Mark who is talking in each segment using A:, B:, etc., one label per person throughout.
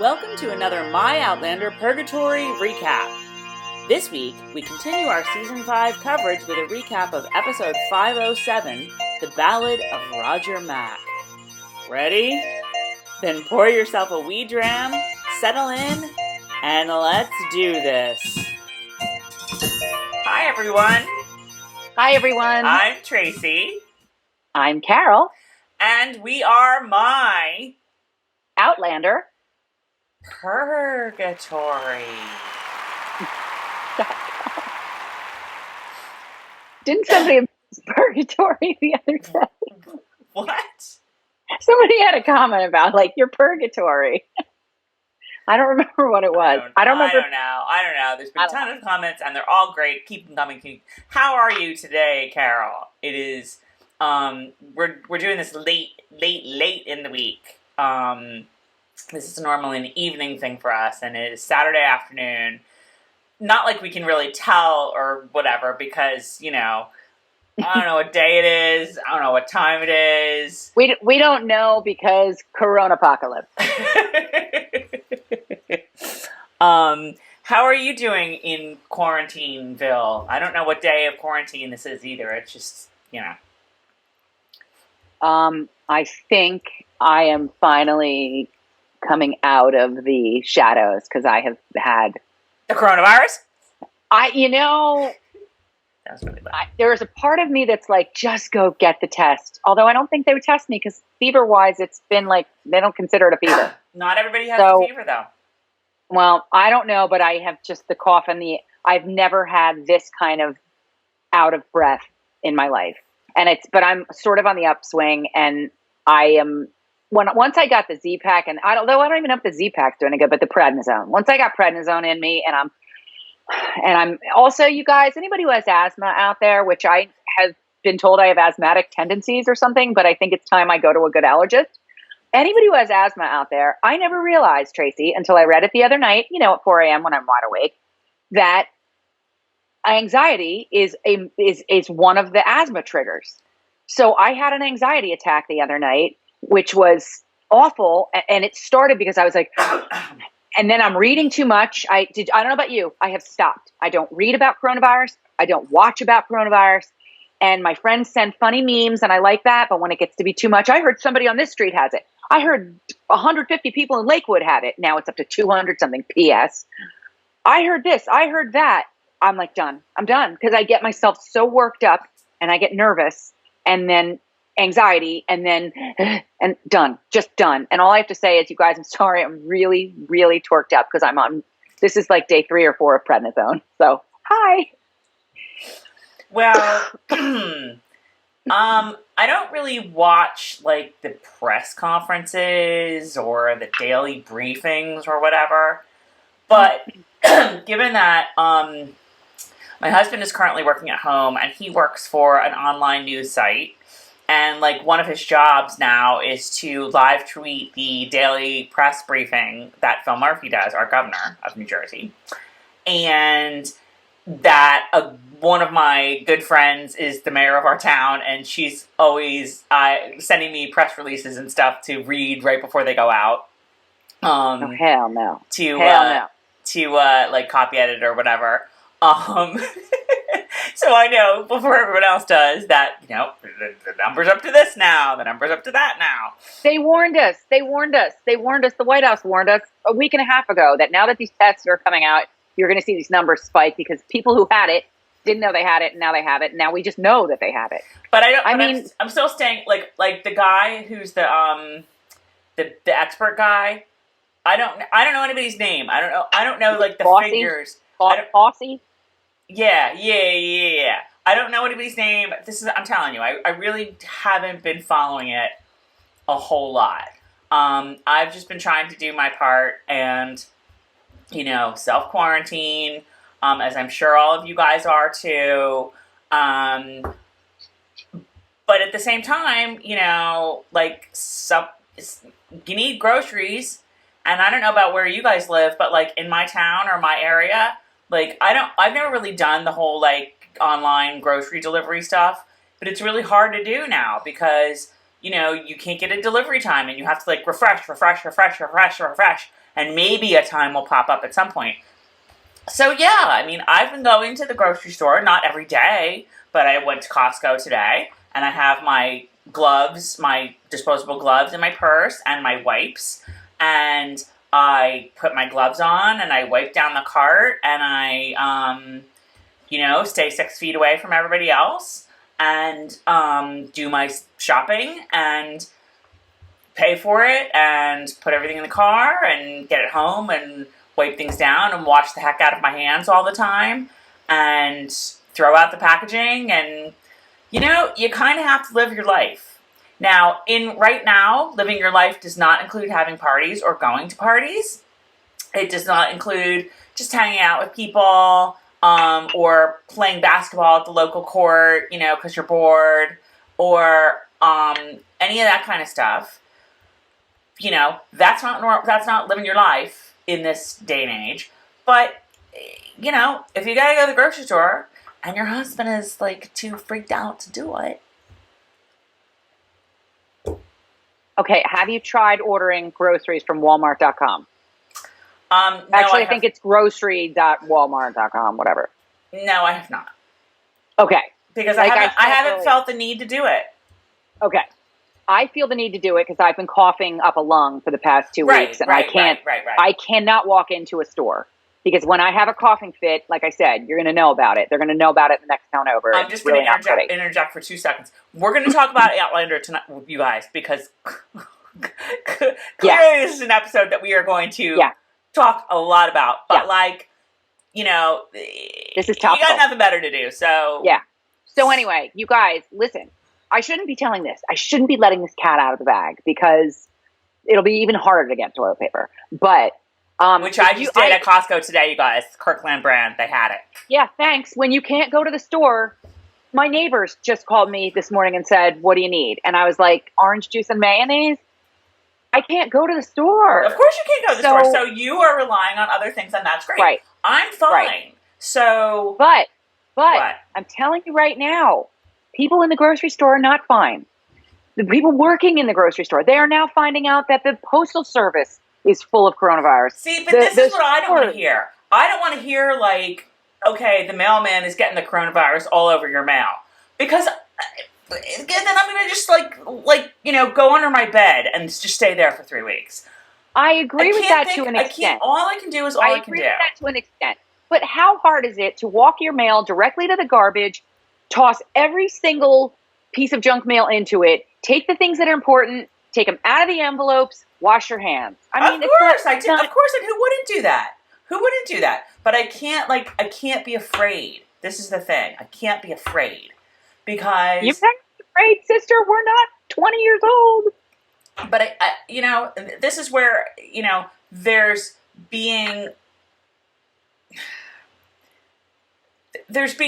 A: Welcome to another My Outlander Purgatory recap. This week, we continue our Season 5 coverage with a recap of Episode 507, The Ballad of Roger Mack. Ready? Then pour yourself a wee dram, settle in, and let's do this. Hi, everyone.
B: Hi, everyone.
A: I'm Tracy.
B: I'm Carol.
A: And we are My
B: Outlander
A: Purgatory.
B: Didn't somebody abuse purgatory the other day?
A: What?
B: Somebody had a comment about, your purgatory. I don't remember what it was. I don't know.
A: There's been a ton of comments, and they're all great. Keep them coming. How are you today, Carol? It is, we're doing this late in the week. This is normally an evening thing for us, and it is Saturday afternoon. Not like we can really tell or whatever, because, I don't know what day it is. I don't know what time it is.
B: We don't know because Corona apocalypse.
A: How are you doing in Quarantineville? I don't know what day of quarantine this is either. It's just,
B: I think I am finally coming out of the shadows because I have had
A: the coronavirus.
B: That's really bad. There's a part of me that's like, just go get the test. Although I don't think they would test me because fever-wise, it's been they don't consider it a fever.
A: Not everybody has a fever, though.
B: Well, I don't know, but I have just the cough and I've never had this kind of out of breath in my life. But I'm sort of on the upswing, and once I got the Z-Pack, although I don't even know if the Z-Pack's doing it good, but the prednisone. Once I got prednisone in me, and I'm also, you guys, anybody who has asthma out there, which I have been told I have asthmatic tendencies or something, but I think it's time I go to a good allergist. Anybody who has asthma out there, I never realized, Tracy, until I read it the other night, at 4 a.m. when I'm wide awake, that anxiety is one of the asthma triggers. So I had an anxiety attack the other night, which was awful. And it started because I was like, and then I'm reading too much. I don't know about you. I have stopped. I don't read about coronavirus. I don't watch about coronavirus. And my friends send funny memes, and I like that. But when it gets to be too much, I heard somebody on this street has it. I heard 150 people in Lakewood have it. Now it's up to 200 something. P.S. I heard this. I heard that. I'm like, done. I'm done. Because I get myself so worked up, and I get nervous, and then anxiety, and done. Just done. And all I have to say is, you guys, I'm sorry. I'm really, really torqued up because this is like day 3 or 4 of prednisone. So, hi.
A: Well, I don't really watch, the press conferences or the daily briefings or whatever. But given that my husband is currently working at home, and he works for an online news site, and, one of his jobs now is to live tweet the daily press briefing that Phil Murphy does, our governor of New Jersey. And that one of my good friends is the mayor of our town, and she's always sending me press releases and stuff to read right before they go out.
B: Oh, hell no.
A: To copy edit or whatever. So I know before everyone else does that, the number's up to this now, the number's up to that now.
B: They warned us. The White House warned us a week and a half ago that now that these tests are coming out, you're going to see these numbers spike because people who had it didn't know they had it, and now they have it. And now we just know that they have it.
A: But I'm still staying like the guy who's the expert guy. I don't know anybody's name. I don't know the
B: Bossy?
A: figures.
B: Bossy?
A: Yeah. I don't know anybody's name. I'm telling you, I really haven't been following it a whole lot. I've just been trying to do my part and, self-quarantine, as I'm sure all of you guys are too. But at the same time, you need groceries. And I don't know about where you guys live, but in my town or my area, I've never really done the whole online grocery delivery stuff, but it's really hard to do now because you can't get a delivery time and you have to like refresh, and maybe a time will pop up at some point. So yeah, I mean, I've been going to the grocery store, not every day, but I went to Costco today, and I have my gloves, my disposable gloves in my purse, and my wipes, and I put my gloves on, and I wipe down the cart, and I, stay 6 feet away from everybody else, and do my shopping, and pay for it, and put everything in the car, and get it home, and wipe things down and wash the heck out of my hands all the time and throw out the packaging, and you kind of have to live your life. Now, right now, living your life does not include having parties or going to parties. It does not include just hanging out with people or playing basketball at the local court, because you're bored, or any of that kind of stuff. That's not living your life in this day and age. But, if you gotta go to the grocery store and your husband is like too freaked out to do it.
B: Okay, have you tried ordering groceries from Walmart.com?
A: No,
B: Actually, I think it's grocery.walmart.com, whatever.
A: No, I have not.
B: Okay.
A: Because I haven't felt the need to do it.
B: Okay. I feel the need to do it because I've been coughing up a lung for the past 2 weeks, and I cannot walk into a store because when I have a coughing fit, like I said, you're going to know about it. They're going to know about it the next town over.
A: I'm just going to interject for 2 seconds. We're going to talk about Outlander tonight with you guys because clearly this is an episode that we are going to talk a lot about. But
B: this is topical.
A: You got nothing better to do, so
B: yeah. So anyway, you guys, listen. I shouldn't be telling this. I shouldn't be letting this cat out of the bag because it'll be even harder to get toilet paper. But
A: which I just did at Costco today, you guys. Kirkland brand, they had it.
B: Yeah, thanks. When you can't go to the store, my neighbors just called me this morning and said, "What do you need?" And I was like, "Orange juice and mayonnaise." I can't go to the store.
A: Of course, you can't go to the store. So you are relying on other things, and that's great.
B: Right.
A: I'm fine. Right. So,
B: but I'm telling you right now. People in the grocery store are not fine. The people working in the grocery store, they are now finding out that the postal service is full of coronavirus.
A: See, but this is what I don't want to hear. I don't want to hear okay, the mailman is getting the coronavirus all over your mail. Because then I'm going to just go under my bed and just stay there for 3 weeks.
B: I agree with that to an extent.
A: All I can do is all I can do.
B: I agree with that to an extent. But how hard is it to walk your mail directly to the garbage, toss every single piece of junk mail into it, take the things that are important, take them out of the envelopes, wash your hands. I mean,
A: of course, and who wouldn't do that? Who wouldn't do that? But I can't be afraid. This is the thing. I can't be afraid because
B: you can't be afraid, sister. We're not 20 years old.
A: But this is where there's being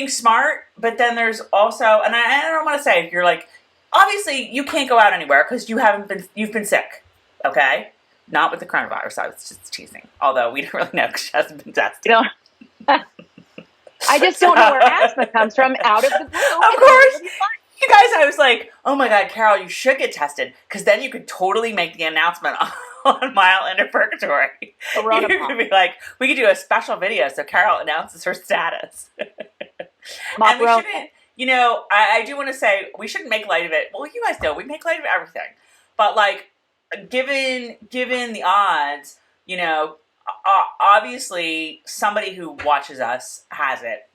A: smart, but then there's also, and I don't want to say, you're obviously you can't go out anywhere because you've been sick, okay? Not with the coronavirus, I was just teasing. Although we don't really know because she hasn't been tested.
B: I just don't know where asthma comes from out of the blue.
A: Of course. You guys, I was like, oh my God, Carol, you should get tested because then you could totally make the announcement on my Outlander Purgatory. You could be like, we could do a special video so Carol announces her status. And we shouldn't, I do want to say, we shouldn't make light of it. Well, you guys know, we make light of everything. But given the odds, obviously somebody who watches us has it.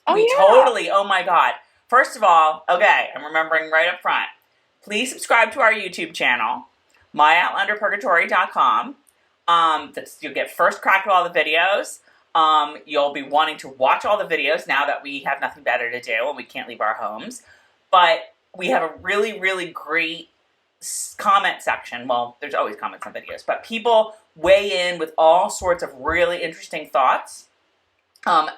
A: Oh my God. First of all, okay, I'm remembering right up front. Please subscribe to our YouTube channel, myoutlanderpurgatory.com. You'll get first crack at all the videos. You'll be wanting to watch all the videos now that we have nothing better to do and we can't leave our homes. But we have a really, really great comment section. Well, there's always comments on videos, but people weigh in with all sorts of really interesting thoughts.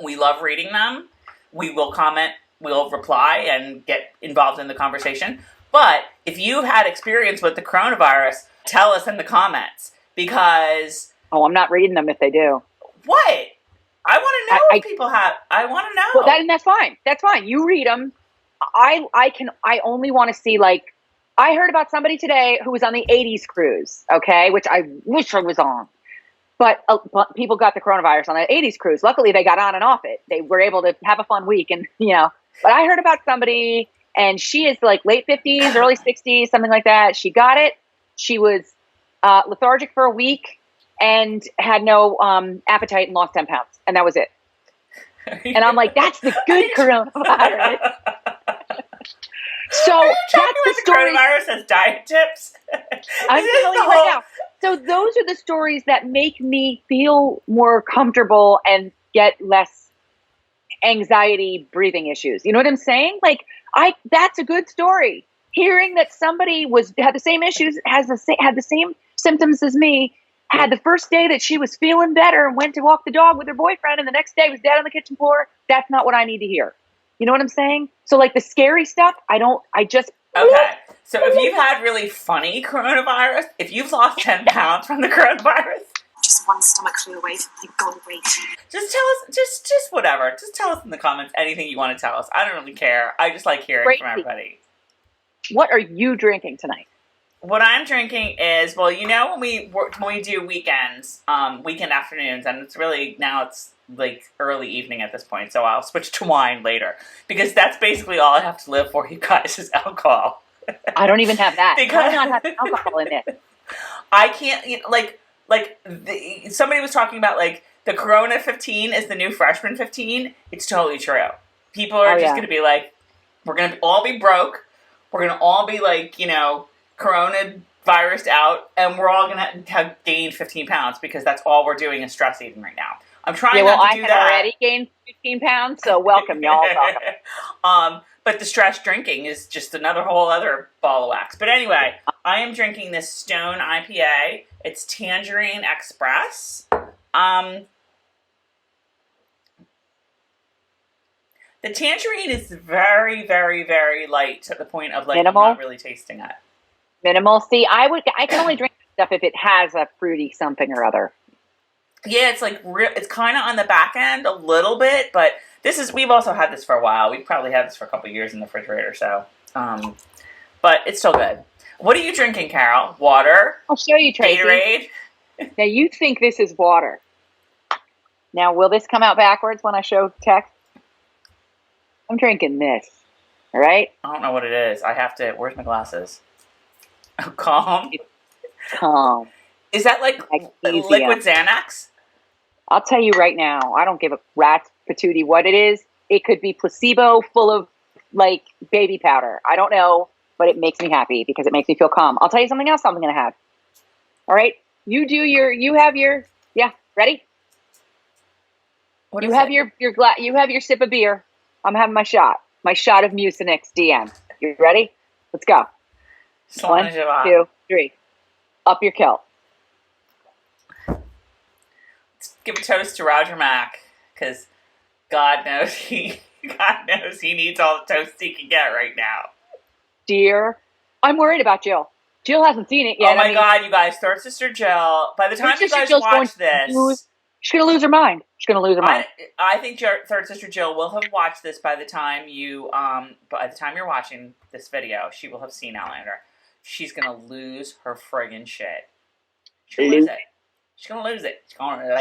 A: We love reading them. We will comment, we'll reply and get involved in the conversation. But if you've had experience with the coronavirus, tell us in the comments because...
B: Oh, I'm not reading them if they do.
A: What? I want to know if people have... I want to know.
B: Well, that's fine. That's fine. You read them. I only want to see I heard about somebody today who was on the 80s cruise, okay, which I wish I was on. But people got the coronavirus on the 80s cruise. Luckily, they got on and off it. They were able to have a fun week. And, but I heard about somebody, and she is like late 50s, early 60s, something like that. She got it. She was lethargic for a week and had no appetite and lost 10 pounds. And that was it. And I'm like, that's the good coronavirus. So
A: are you talking
B: that's
A: about the coronavirus as diet tips?
B: I'm telling you right now. So those are the stories that make me feel more comfortable and get less anxiety breathing issues. You know what I'm saying? Like that's a good story. Hearing that somebody had the same issues, had the same symptoms as me, had the first day that she was feeling better and went to walk the dog with her boyfriend, and the next day was dead on the kitchen floor. That's not what I need to hear. You know what I'm saying? So like the scary stuff,
A: Okay. So if you've had really funny coronavirus, if you've lost 10 pounds from the coronavirus,
C: just one stomach flew away from my goal weight.
A: Just tell us, just whatever. Just tell us in the comments anything you want to tell us. I don't really care. I just like hearing from everybody.
B: What are you drinking tonight?
A: What I'm drinking is, well, when we do weekends, weekend afternoons, and it's really, now it's like early evening at this point, so I'll switch to wine later, because that's basically all I have to live for, you guys, is alcohol.
B: I don't even have that.
A: Because
B: I not have alcohol in it.
A: I can't, somebody was talking about, like, the Corona 15 is the new freshman 15. It's totally true. People are just going to be like, we're going to all be broke. We're going to all be like, Corona virused out, and we're all going to have gained 15 pounds because that's all we're doing is stress eating right now. I'm trying not to do that.
B: I had already gained 15 pounds, so welcome, y'all. Welcome.
A: But the stress drinking is just another whole other ball of wax. But anyway, I am drinking this Stone IPA. It's Tangerine Express. The tangerine is very, very, very light to the point of like minimal. I'm not really tasting it.
B: Minimal. See, I can only drink stuff if it has a fruity something or other.
A: Yeah, it's like it's kind of on the back end a little bit, but we've also had this for a while. We've probably had this for a couple years in the refrigerator, so but it's still good. What are you drinking, Carol? Water?
B: I'll show you, Tracy.
A: Gatorade?
B: Now you think this is water. Now will this come out backwards when I show text? I'm drinking this. All right?
A: I don't know what it is. Where's my glasses? Oh, Calm?
B: Calm.
A: Is that like liquid Xanax?
B: I'll tell you right now, I don't give a rat's patootie what it is. It could be placebo full of like baby powder. I don't know, but it makes me happy because it makes me feel calm. I'll tell you something else I'm going to have. All right? You have your ready? You have your sip of beer. I'm having my shot of Mucinex DM. You ready? Let's go. 1, 2, 3. Up your kilt.
A: Let's give a toast to Roger Mack, because God knows he needs all the toast he can get right now.
B: Dear, I'm worried about Jill. Jill hasn't seen it yet.
A: Oh my God, you guys, Third Sister Jill. By the time you guys watch this,
B: she's gonna lose her mind.
A: I think Third Sister Jill will have watched this by the time you're watching this video. She will have seen Outlander. She's gonna lose her friggin' shit. She's gonna lose it.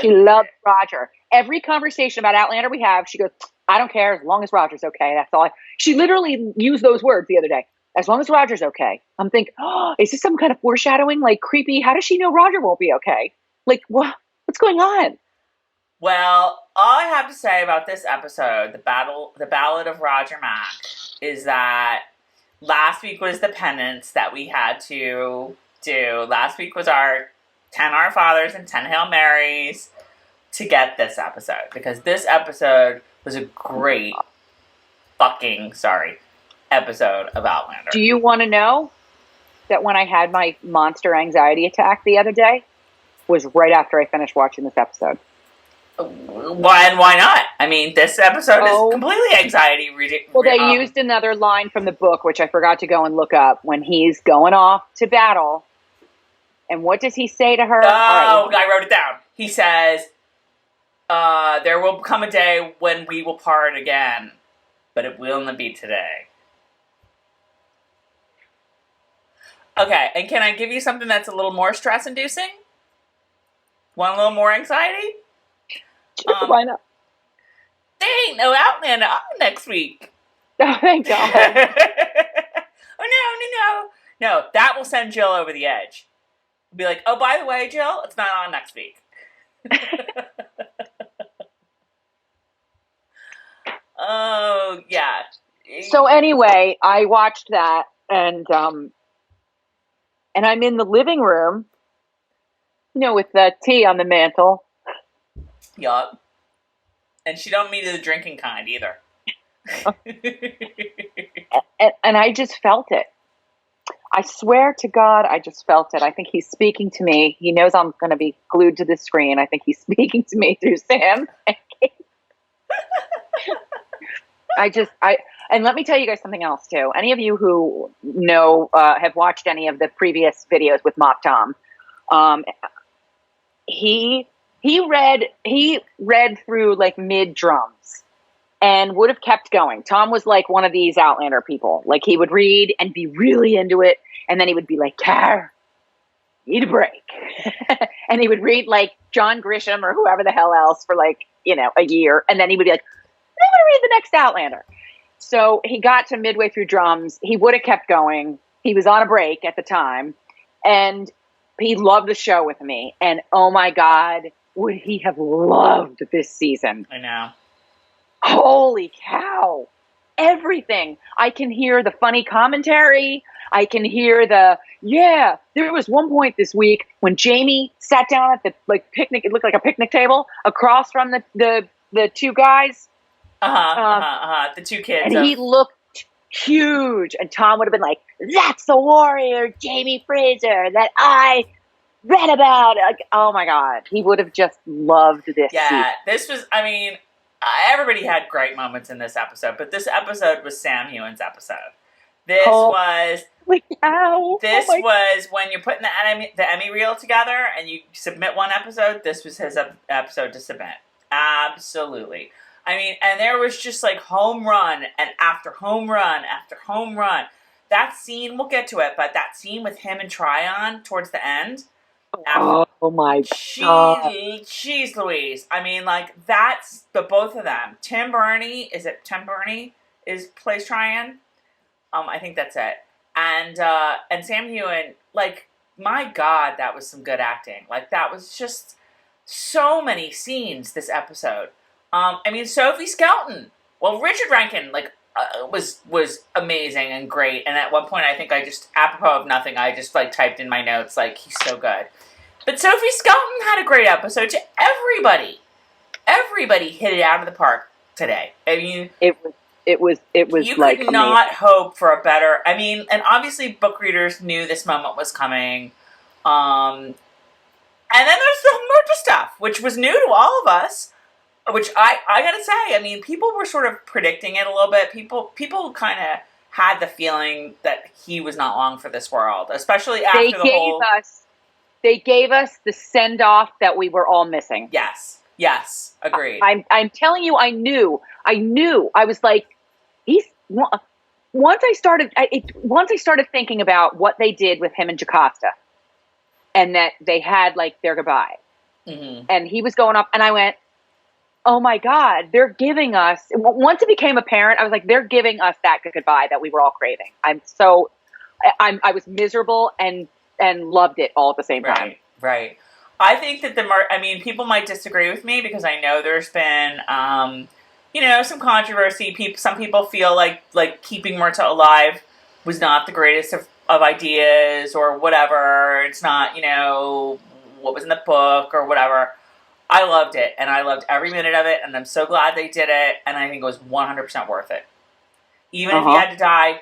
B: She loves Roger. Every conversation about Outlander we have, she goes, "I don't care as long as Roger's okay." That's all. She literally used those words the other day. As long as Roger's okay. I'm thinking, is this some kind of foreshadowing? Like creepy? How does she know Roger won't be okay? Like what's going on?
A: Well, all I have to say about this episode, the Ballad of Roger Mack, is that last week was the penance that we had to do. Last week was our 10 Our Fathers and 10 Hail Marys to get this episode. Because this episode was a great episode of Outlander.
B: Do you want to know that when I had my monster anxiety attack the other day was right after I finished watching this episode?
A: Why not? I mean, this episode is completely anxiety.
B: Well, they used another line from the book, which I forgot to go and look up, when he's going off to battle. And what does he say to her?
A: Oh, I wrote it down. He says, there will come a day when we will part again, but it will not be today. Okay, and can I give you something that's a little more stress-inducing? Want a little more anxiety?
B: Why not?
A: There ain't no Outlander on next week.
B: Oh, thank God.
A: Oh, no. No, that will send Jill over the edge. Be like, oh, by the way, Jill, it's not on next week. Oh, yeah.
B: So anyway, I watched that, and I'm in the living room, with the tea on the mantle.
A: Yup. And she don't mean the drinking kind either.
B: And I just felt it. I swear to God, I just felt it. I think he's speaking to me. He knows I'm going to be glued to the screen. I think he's speaking to me through Sam. And let me tell you guys something else too. Any of you who know, have watched any of the previous videos with Mop Tom, he read through like mid drums and would have kept going. Tom was like one of these Outlander people. Like he would read and be really into it. And then he would be like, Car, need a break. And he would read like John Grisham or whoever the hell else for like, a year. And then he would be like, I'm going to read the next Outlander. So he got to midway through drums. He would have kept going. He was on a break at the time. And he loved the show with me. And oh my God, would he have loved this season?
A: I know.
B: Holy cow. Everything. I can hear the funny commentary. I can hear there was one point this week when Jamie sat down at the picnic. It looked like a picnic table across from the two guys.
A: The two kids.
B: And he looked huge. And Tom would have been like, that's the warrior, Jamie Fraser, that I read about. Like, oh my God. He would have just loved this.
A: Yeah, this was, everybody had great moments in this episode, but this episode was Sam Heughan's episode. This was when you're putting the Emmy reel together and you submit one episode, this was his episode to submit. Absolutely. And there was just like home run and after home run after home run. That scene, we'll get to it, but that scene with him and Tryon towards the end.
B: Oh my God.
A: Jeez Louise. That's the both of them. Tim Burney plays Tryon? I think that's it. And Sam Heughan, my God, that was some good acting. That was just so many scenes this episode. Sophie Skelton. Well, Richard Rankin, was amazing and great. And at one point, I think I just, apropos of nothing, I just, typed in my notes, he's so good. But Sophie Skelton had a great episode to everybody. Everybody hit it out of the park today.
B: It was
A: you could not hope for a better, and obviously book readers knew this moment was coming. And then there's the murder stuff, which was new to all of us. Which I gotta say, people were sort of predicting it a little bit. People kind of had the feeling that he was not long for this world, especially after
B: They gave us the send off that we were all missing.
A: Yes, agreed.
B: I'm telling you, I knew. I was like, once I started thinking about what they did with him and Jocasta, and that they had their goodbye, and he was going up, and I went, oh my God, they're giving us, once it became apparent, I was like, they're giving us that goodbye that we were all craving. I was miserable and loved it all at the same time.
A: Right. I think that people might disagree with me because I know there's been, some controversy. Some people feel like keeping Myrta alive was not the greatest of ideas or whatever. It's not, what was in the book or whatever. I loved it, and I loved every minute of it, and I'm so glad they did it, and I think it was 100% worth it. Even if he had to die,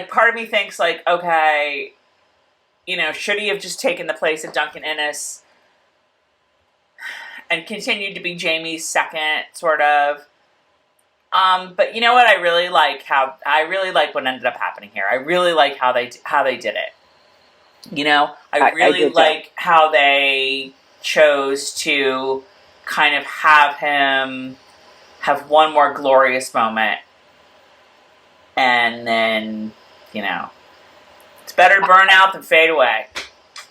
A: part of me thinks, okay, should he have just taken the place of Duncan Innes and continued to be Jamie's second, sort of? But you know what? I really like what ended up happening here. I really like how they did it. I really like how they chose to kind of have him have one more glorious moment and then it's better to burn out than fade away.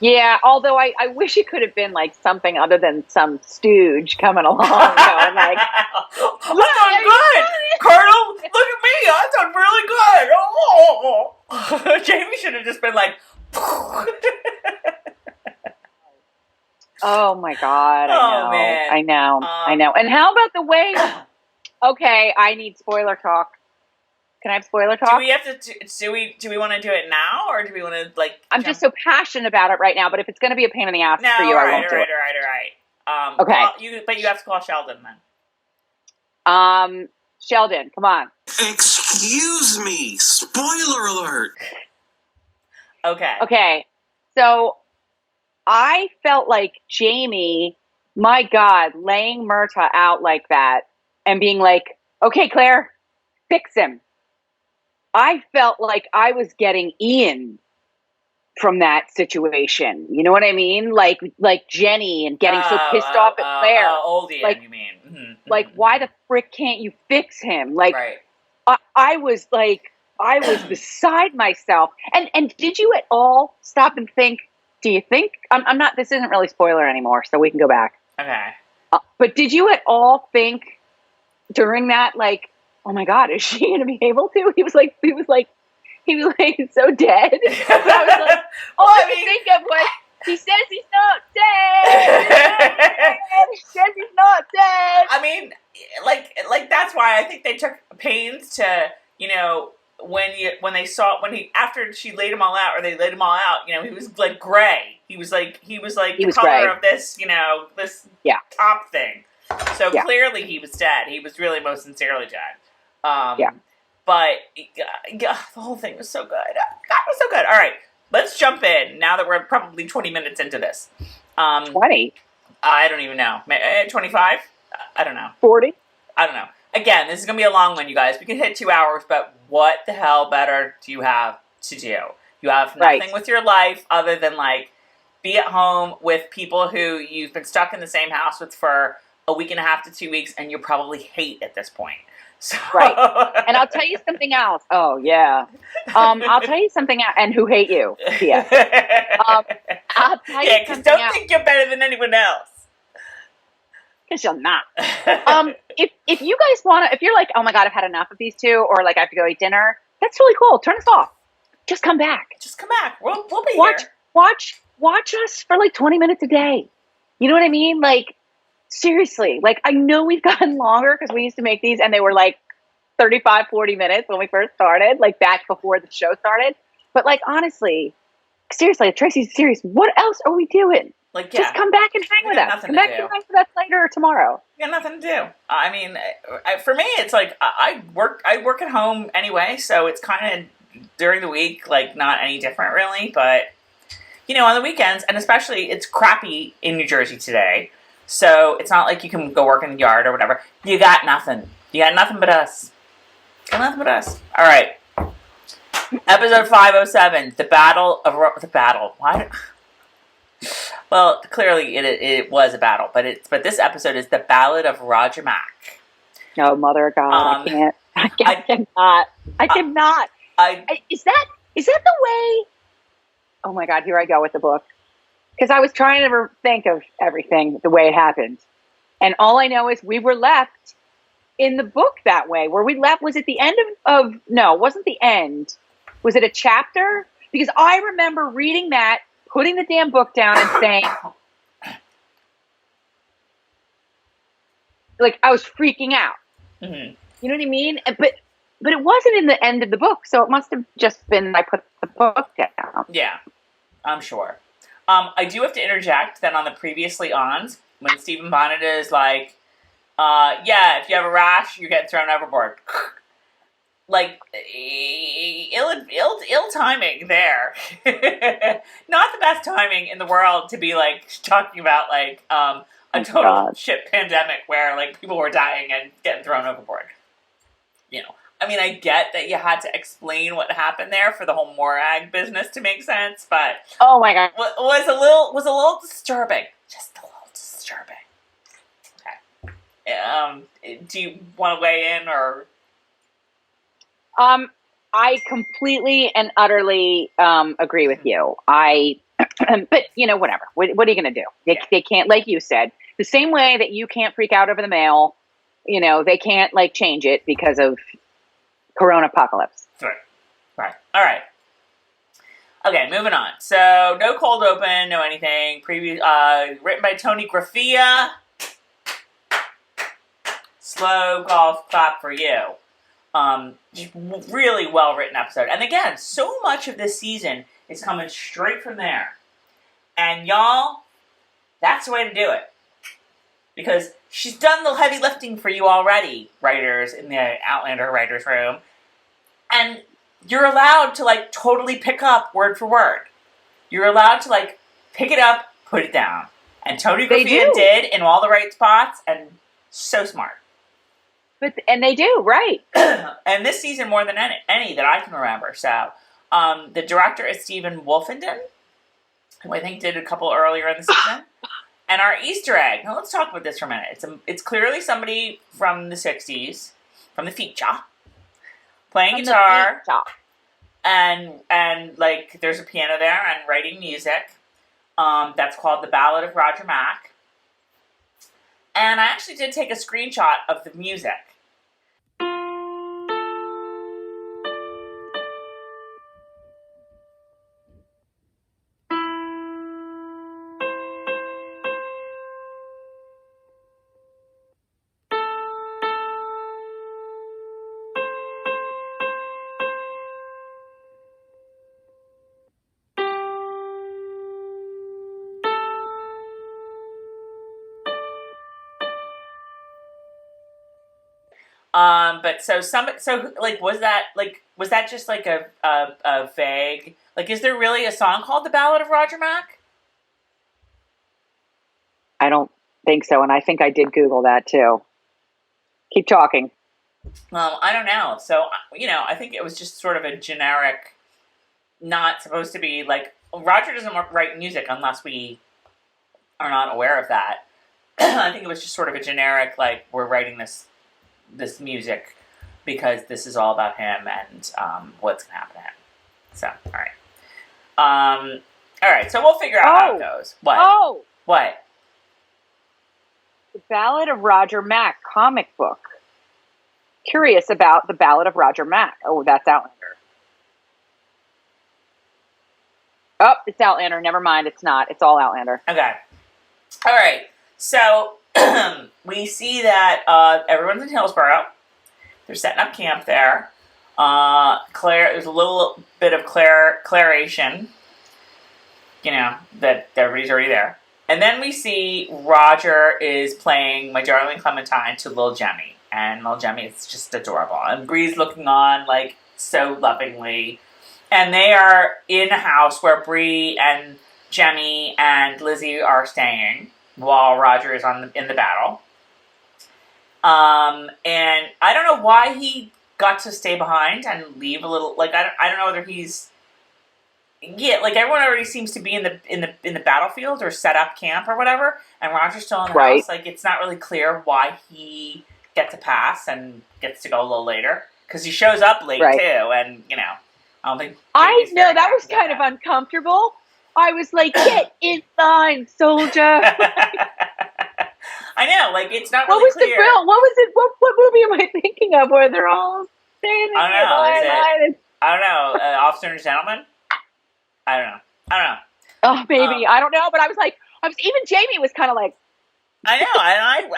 B: Yeah, although I wish it could have been like something other than some stooge coming along going like,
A: I'm doing good, Colonel. Look at me, I'm doing really good. Oh, Jamie should have just been like,
B: oh my God,
A: oh man,
B: I know. And how about the way? Okay, I need spoiler talk. Can I have spoiler talk?
A: Do we have to? Do we want to do it now, or do we want to like?
B: I'm just so passionate about it right now. But if it's going to be a pain in the ass for you, I won't do it.
A: All right.
B: Okay.
A: But you have to call Sheldon
B: then. Sheldon, come on.
D: Excuse me. Spoiler alert.
A: Okay.
B: Okay. So I felt like Jamie, my God, laying Myrta out like that and being like, "Okay, Claire, fix him." I felt like I was getting Ian from that situation. You know what I mean? Like Jenny and getting so pissed off at Claire.
A: Old Ian,
B: like,
A: you mean? Mm-hmm.
B: Like, why the frick can't you fix him? Like,
A: right.
B: I was beside myself. And did you at all stop and think? Do you think I'm not? This isn't really spoiler anymore, so we can go back.
A: Okay.
B: But did you at all think during that, like, oh my God, is she going to be able to? He was like so dead. But I was like, all I could think of was, he says he's not dead. He says he's not dead.
A: I mean, like that's why I think they took pains to, after she laid him all out, or they laid him all out, he was like gray. He was like the color of this, this top thing. So clearly he was dead. He was really most sincerely dead. But the whole thing was so good. God, it was so good. All right, let's jump in now that we're probably 20 minutes into this.
B: 20?
A: I don't even know. 25? I don't know.
B: 40?
A: I don't know. Again, this is going to be a long one, you guys. We can hit 2 hours, but what the hell better do you have to do? You have nothing with your life other than, like, be at home with people who you've been stuck in the same house with for a week and a half to 2 weeks, and you probably hate at this point. So.
B: Right. And I'll tell you something else. Oh, yeah. I'll tell you something else. And who hate you. Yes. I'll tell you something else.
A: Because don't think you're better than anyone else.
B: Because you're not. If you guys want to, if you're like, oh my God, I've had enough of these two, or like I have to go eat dinner, that's really cool. Turn us off. Just come back.
A: We'll be here.
B: Watch us for like 20 minutes a day. You know what I mean? Like, seriously. Like, I know we've gotten longer because we used to make these and they were like 35, 40 minutes when we first started, like back before the show started. But like, honestly, seriously, if Tracy's serious, what else are we doing?
A: Like,
B: just come back and hang with us. Come back and hang with us later or tomorrow.
A: You got nothing to do. I mean, for me, it's like I work at home anyway, so it's kind of during the week, like not any different really. But on the weekends, and especially it's crappy in New Jersey today, so it's not like you can go work in the yard or whatever. You got nothing. You got nothing but us. Got nothing but us. All right. Episode 507, the battle. Why? Well, clearly it was a battle, but this episode is the Ballad of Roger Mack.
B: Oh, mother of God, I can't. I cannot. Is that the way? Oh my God, here I go with the book. Because I was trying to think of everything the way it happened. And all I know is we were left in the book that way. Were we left? Was it the end of no, it wasn't the end. Was it a chapter? Because I remember reading that, putting the damn book down and saying, like, I was freaking out.
A: Mm-hmm.
B: You know what I mean? But it wasn't in the end of the book, so it must have just been I put the book down.
A: Yeah, I'm sure. I do have to interject that on the previously ons, when Stephen Bonnet is like, if you have a rash, you're getting thrown overboard. Like, ill timing there. Not the best timing in the world to be, like, talking about, like, a total shit pandemic where, like, people were dying and getting thrown overboard. I mean, I get that you had to explain what happened there for the whole Morag business to make sense, but
B: oh my God,
A: was a little disturbing. Just a little disturbing. Okay. Do you want to weigh in or?
B: I completely and utterly agree with you. But whatever. What are you going to do? They can't, like you said, the same way that you can't freak out over the mail. They can't change it because of Corona apocalypse.
A: Right. All right. Okay, moving on. So, no cold open, no anything. Written by Tony Graffia. Slow golf clap for you. Just really well written episode. And again, so much of this season is coming straight from there. And y'all, that's the way to do it. Because she's done the heavy lifting for you already, writers in the Outlander writers room. And you're allowed to totally pick up word for word. You're allowed to pick it up, put it down. And Tony Graffia did in all the right spots, and so smart.
B: And they do, right.
A: And this season more than any that I can remember. So, the director is Stephen Wolfenden, who I think did a couple earlier in the season. And our Easter egg, now let's talk about this for a minute. It's clearly somebody from the 60s, from the feature, playing guitar. And there's a piano there and writing music. That's called The Ballad of Roger Mack. And I actually did take a screenshot of the music. But was that just a vague, is there really a song called The Ballad of Roger Mack?
B: I don't think so. And I think I did Google that too. Keep talking.
A: Well, I don't know. So, I think it was just sort of a generic, not supposed to be Roger doesn't write music unless we are not aware of that. I think it was just sort of a generic, we're writing this music because this is all about him and what's going to happen to him. So, all right. So we'll figure out how it goes. What?
B: Oh!
A: What?
B: The Ballad of Roger Mack comic book. Curious about the Ballad of Roger Mack. Oh, that's Outlander. Oh, it's Outlander. Never mind. It's not. It's all Outlander.
A: Okay. All right. So we see that everyone's in Hillsborough. They're setting up camp there. There's a little bit of claration, that everybody's already there. And then we see Roger is playing My Darling Clementine to Lil Jemmy. And Lil Jemmy is just adorable. And Bree's looking on, so lovingly. And they are in a house where Bree and Jemmy and Lizzie are staying while Roger is in the battle. And I don't know why he got to stay behind and leave a little, I don't know whether he's, everyone already seems to be in the battlefield or set up camp or whatever, and Roger's still in the house. It's not really clear why he gets a pass and gets to go a little later, because he shows up late too, and I don't think
B: I know that was kind of uncomfortable. I was like, get inside, soldier.
A: I know, it's not really clear.
B: What was it? What movie am I thinking of where they're all standing?
A: I don't know. Officer and Gentleman? I don't know.
B: Oh, maybe. I don't know, but even Jamie was kind of like.
A: I know,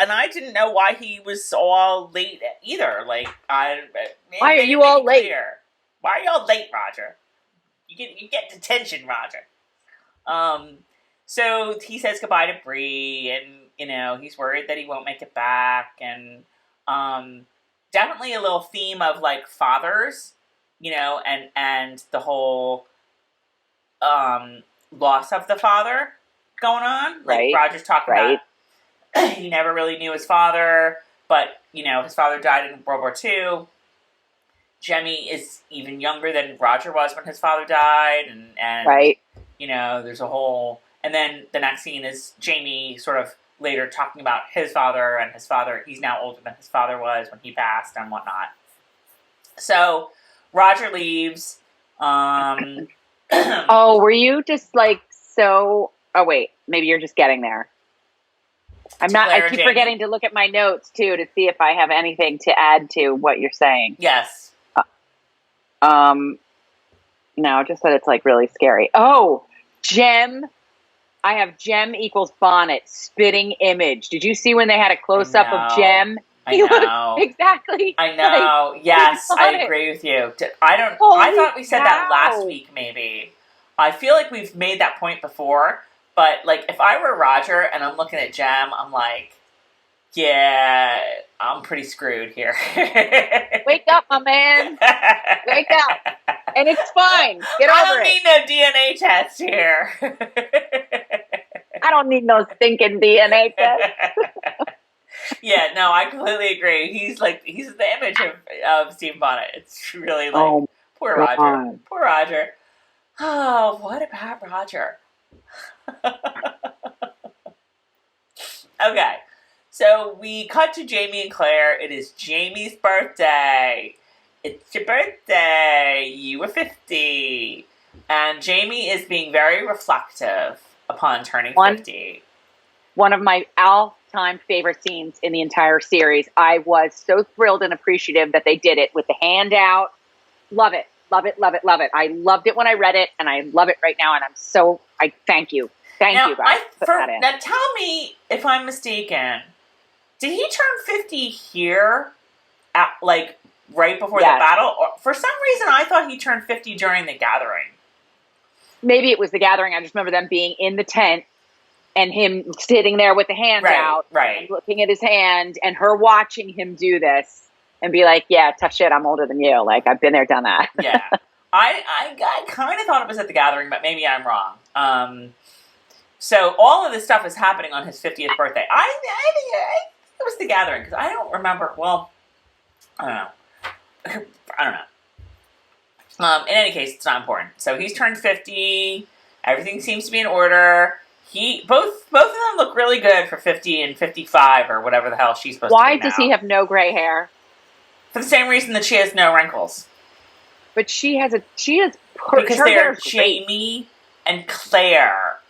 A: and I didn't know why he was all late either. Why
B: are you all late?
A: Why are you all late, Roger? You get detention, Roger. So he says goodbye to Bree, and he's worried that he won't make it back, and definitely a little theme of fathers, and the whole loss of the father going on. Roger's talking about he never really knew his father, but his father died in World War II. Jemmy is even younger than Roger was when his father died, and there's a whole, and then the next scene is Jamie sort of later talking about his father, and he's now older than his father was when he passed and whatnot. So Roger leaves.
B: Oh, were you just like so? Oh wait, maybe you're just getting there. I'm not. I
A: Claire,
B: keep
A: Jamie?
B: forgetting to look at my notes too to see if I have anything to add to what you're saying.
A: Yes.
B: No, just that it's like really scary. Oh, Gem. I have Gem equals Bonnet spitting image. Did you see when they had a close up of Gem?
A: I know.
B: Exactly.
A: I know.
B: Like,
A: yes, I
B: Bonnet.
A: agree with you. I
B: Holy
A: thought we said that last
B: cow.
A: week. Maybe. I feel like we've made that point before. But like, if I were Roger and I'm looking at Gem, I'm like, yeah, I'm pretty screwed here.
B: Wake up, my man. Wake up. And it's fine. Get
A: I
B: over
A: don't
B: it.
A: need no DNA test here.
B: I don't need no stinking DNA test.
A: Yeah, no, I completely agree. He's the image of Steve Bonnet. It's really like poor
B: God.
A: Roger. Poor Roger. Oh, what about Roger? Okay. So we cut to Jamie and Claire. It is Jamie's birthday. It's your birthday. You were 50. And Jamie is being very reflective upon turning 50.
B: One of my all-time favorite scenes in the entire series. I was so thrilled and appreciative that they did it with the handout. Love it. Love it, love it, love it. I loved it when I read it, and I love it right now, and I thank you. Thank you, guys.
A: Now tell me if I'm mistaken. Did he turn 50 here, like, right before the battle? Or, for some reason, I thought he turned 50 during the gathering.
B: Maybe it was the gathering. I just remember them being in the tent and him sitting there with the hands out, and looking at his hand, and her watching him do this and be like, yeah, tough shit, I'm older than you. Like, I've been there, done that.
A: Yeah. I kind of thought it was at the gathering, but maybe I'm wrong. So all of this stuff is happening on his 50th birthday. I think it was the gathering, because I don't remember. Well, I don't know. In any case, it's not important. So he's turned 50. Everything seems to be in order. Both of them look really good for 50 and 55 or whatever the hell she's supposed to be now.
B: Why does he have no gray hair?
A: For the same reason that she has no wrinkles.
B: But she has
A: because they're Jamie and Claire.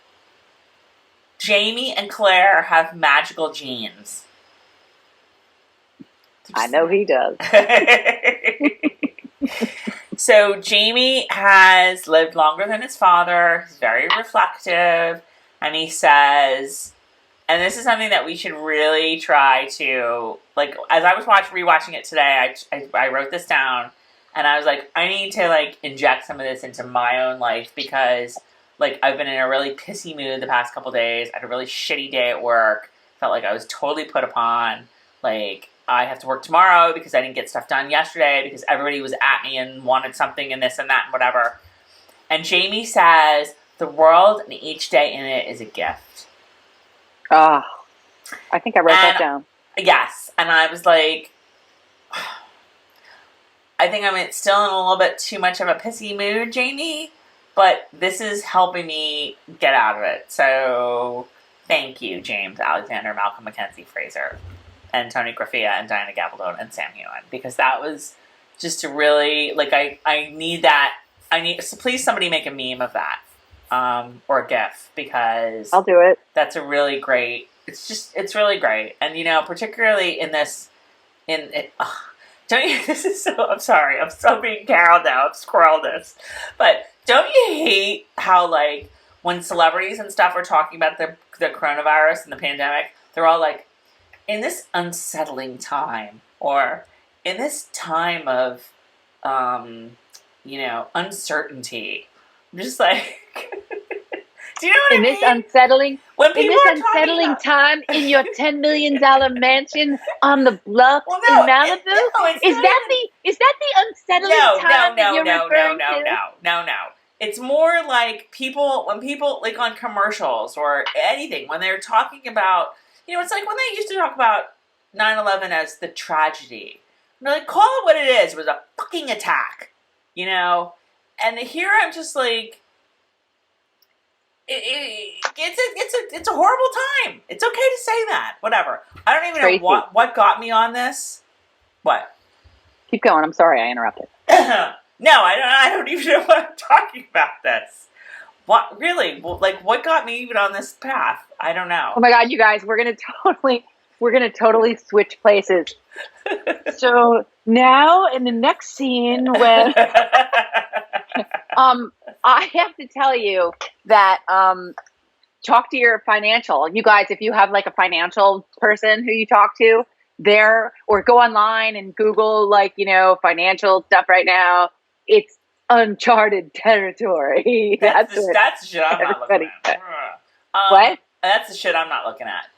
A: Jamie and Claire have magical genes.
B: I know he does.
A: So Jamie has lived longer than his father. He's very reflective. And he says, and this is something that we should really try to, like, as I was rewatching it today, I wrote this down. And I was like, I need to, like, inject some of this into my own life because, like, I've been in a really pissy mood the past couple days. I had a really shitty day at work. Felt like I was totally put upon. Like, I have to work tomorrow because I didn't get stuff done yesterday because everybody was at me and wanted something and this and that and whatever. And Jamie says, the world and each day in it is a gift.
B: I think I wrote that down.
A: Yes. And I was like, I think I'm still in a little bit too much of a pissy mood, Jamie, but this is helping me get out of it. So thank you, James, Alexander, Malcolm McKenzie, Fraser, and Tony Graffia, and Diana Gabaldon, and Sam Heughan, because that was just a really, like, I need that. So please somebody make a meme of that, or a GIF, because
B: I'll do it.
A: That's a really great, it's really great. And, you know, particularly in this, don't you, this is so, I'm sorry, I'm so being Carol now, I'm squirrel this, but don't you hate how, like, when celebrities and stuff are talking about the coronavirus and the pandemic, they're all like, in this unsettling time, or in this time of, uncertainty. I'm just like, do you know what I mean?
B: This unsettling,
A: when
B: in this unsettling time in your $10 million mansion on the bluff in Malibu, is that the unsettling time that you're referring to?
A: No. It's more like when people, like on commercials or anything, when they're talking about, it's like when they used to talk about 9/11 as the tragedy. They're like, call it what it is. It was a fucking attack, And here I'm just like, it's a horrible time. It's okay to say that. Whatever. I don't even know what got me on this. What?
B: Keep going. I'm sorry I interrupted.
A: No, I don't even know why I'm talking about this. What really? Like, what got me even on this path? I don't know.
B: Oh my God, you guys, we're gonna totally switch places. So now in the next scene, when I have to tell you that talk to your financial. You guys, if you have like a financial person who you talk to there, or go online and Google like, financial stuff right now, it's uncharted territory.
A: That's the shit I'm not looking at.
B: What?
A: That's the shit I'm not looking at.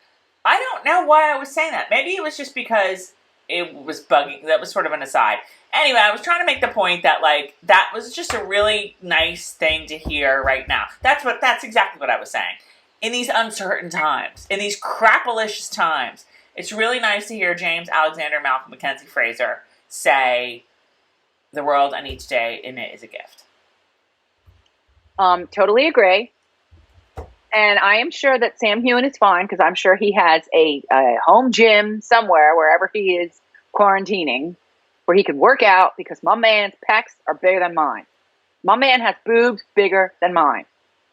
A: I don't know why I was saying that. Maybe it was just because it was bugging. That was sort of an aside. Anyway, I was trying to make the point that, like, that was just a really nice thing to hear right now. That's exactly what I was saying. In these uncertain times, in these crapalicious times, it's really nice to hear James Alexander Malcolm Mackenzie Fraser say, "The world and each day in it is a gift."
B: Totally agree. And I am sure that Sam Hewen is fine, because I'm sure he has a home gym somewhere, wherever he is quarantining, where he can work out, because my man's pecs are bigger than mine. My man has boobs bigger than mine.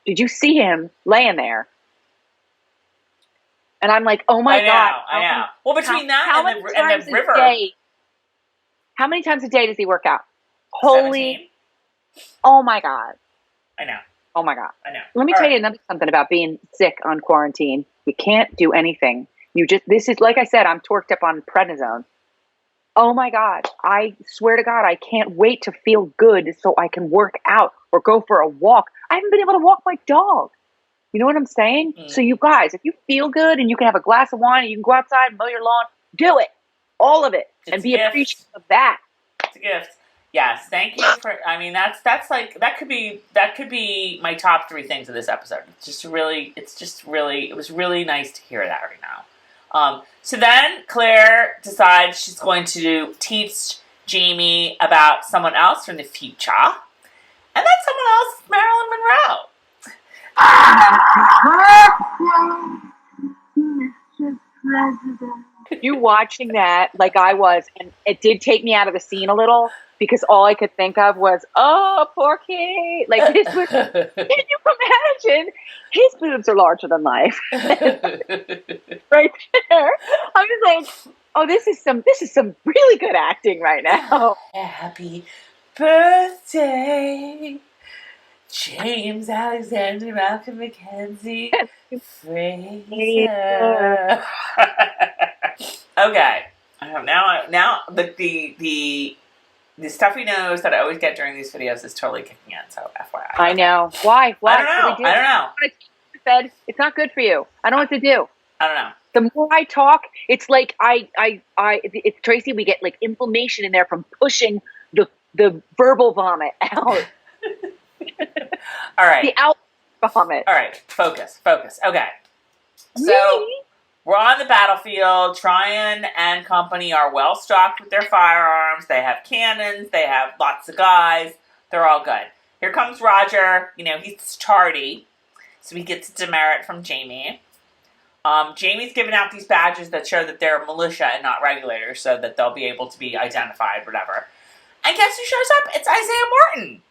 B: Did you see him laying there? And I'm like, oh my God.
A: I know. Well, between that and the river.
B: How many times a day does he work out? Holy.
A: 17?
B: Oh my God.
A: I know.
B: Oh my God.
A: I know.
B: Let me tell you another something about being sick on quarantine. You can't do anything. This is, like I said, I'm torqued up on prednisone. Oh my God. I swear to God, I can't wait to feel good so I can work out or go for a walk. I haven't been able to walk my dog. You know what I'm saying? So you guys, if you feel good and you can have a glass of wine and you can go outside and mow your lawn, do it. All of it. And be appreciative of that.
A: It's a gift. Yes, thank you for. I mean, that's like that could be my top 3 things of this episode. It was really nice to hear that right now. So then Claire decides she's going to teach Jamie about someone else from the future, and that someone else is Marilyn Monroe.
B: You watching that like I was, and it did take me out of the scene a little, because all I could think of was, oh, poor Kate. Like, can you imagine? His boobs are larger than life. Right there. I was like, oh, this is some really good acting right now.
A: Happy birthday, James Alexander Malcolm Mackenzie Fraser. Okay. Now the stuff he knows that I always get during these videos is totally kicking in. So FYI.
B: I know. Why?
A: I don't know.
B: It's not good for you. I don't know what to do.
A: I don't know.
B: The more I talk, it's like it's Tracy. We get like inflammation in there from pushing the verbal vomit out.
A: All right.
B: The out vomit.
A: All right. Focus. Okay. So we're on the battlefield. Tryon and company are well stocked with their firearms. They have cannons. They have lots of guys. They're all good. Here comes Roger. He's tardy, so he gets a demerit from Jamie. Jamie's giving out these badges that show that they're militia and not regulators, so that they'll be able to be identified, whatever. And guess who shows up? It's Isaiah Morton.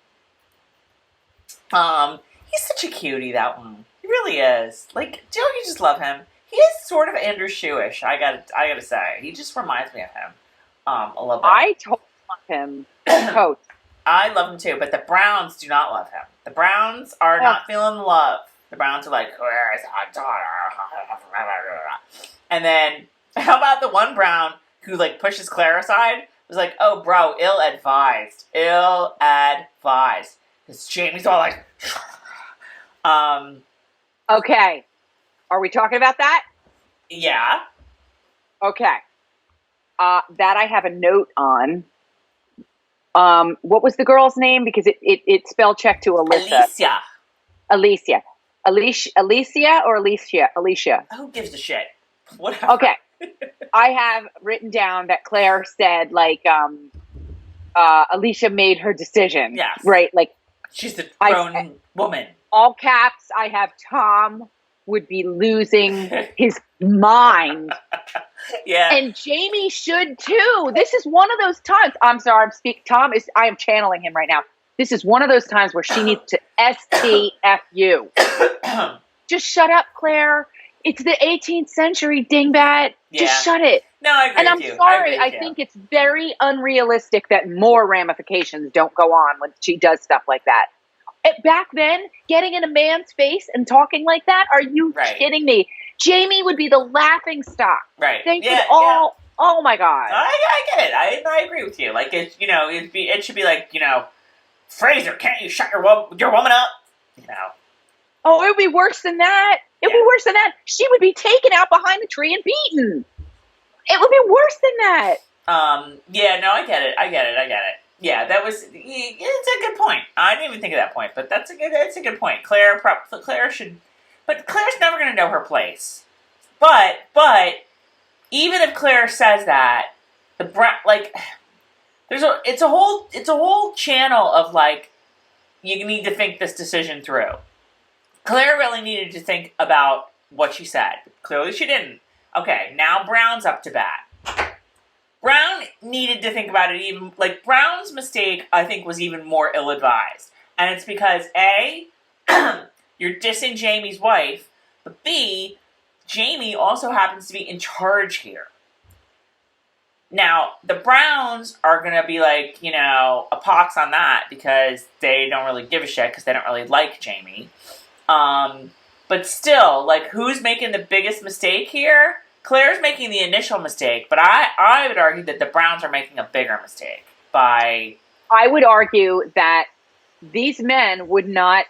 A: He's such a cutie, that one. He really is. Like, don't you just love him? He is sort of Andrew Shue-ish, I gotta say. He just reminds me of him. A little bit.
B: I totally love him. Coach.
A: I love him too, but the Browns do not love him. The Browns are not feeling the love. The Browns are like, where is our daughter? And then, how about the one Brown who, like, pushes Claire aside? It was like, oh, bro, ill-advised. Because Jamie's all like,
B: Okay. Are we talking about that?
A: yeah.
B: Okay. That I have a note on. What was the girl's name? Because it spell checked to Alyssa. Alicia or Alicia?
A: Who gives a shit? Whatever.
B: Okay. I have written down that Claire said, like, Alicia made her decision.
A: Yes.
B: Right? Like,
A: she's a grown woman.
B: All caps, I have Tom would be losing his mind
A: Yeah.
B: And Jamie should too. This is one of those times. I'm sorry, I am channeling him right now. This is one of those times where she needs to STFU. Just shut up, Claire. It's the 18th century, dingbat.
A: Yeah.
B: Just shut it.
A: No, I agree
B: And
A: with
B: I'm
A: you.
B: sorry, I think it's very unrealistic that more ramifications don't go on when she does stuff like that. Back then, getting in a man's face and talking like that, are you kidding me? Jamie would be the laughing stock.
A: Right.
B: They would all, oh my God.
A: I get it. I agree with you. Like, it should be like, Fraser, can't you shut your woman up?
B: Oh, it would be worse than that. It would be worse than that. She would be taken out behind the tree and beaten. It would be worse than that.
A: Yeah, no, I get it. Yeah, it's a good point. I didn't even think of that point, but that's a good point. Claire should, but Claire's never going to know her place. But even if Claire says that, it's a whole channel of like, you need to think this decision through. Claire really needed to think about what she said. Clearly she didn't. Okay, now Brown's up to bat. Brown needed to think about it even, like, Brown's mistake, I think, was even more ill-advised. And it's because, A, you're dissing Jamie's wife, but B, Jamie also happens to be in charge here. Now, the Browns are going to be like, a pox on that because they don't really give a shit because they don't really like Jamie. But still, like, who's making the biggest mistake here? Claire's making the initial mistake, but I would argue that the Browns are making a bigger mistake by...
B: I would argue that these men would not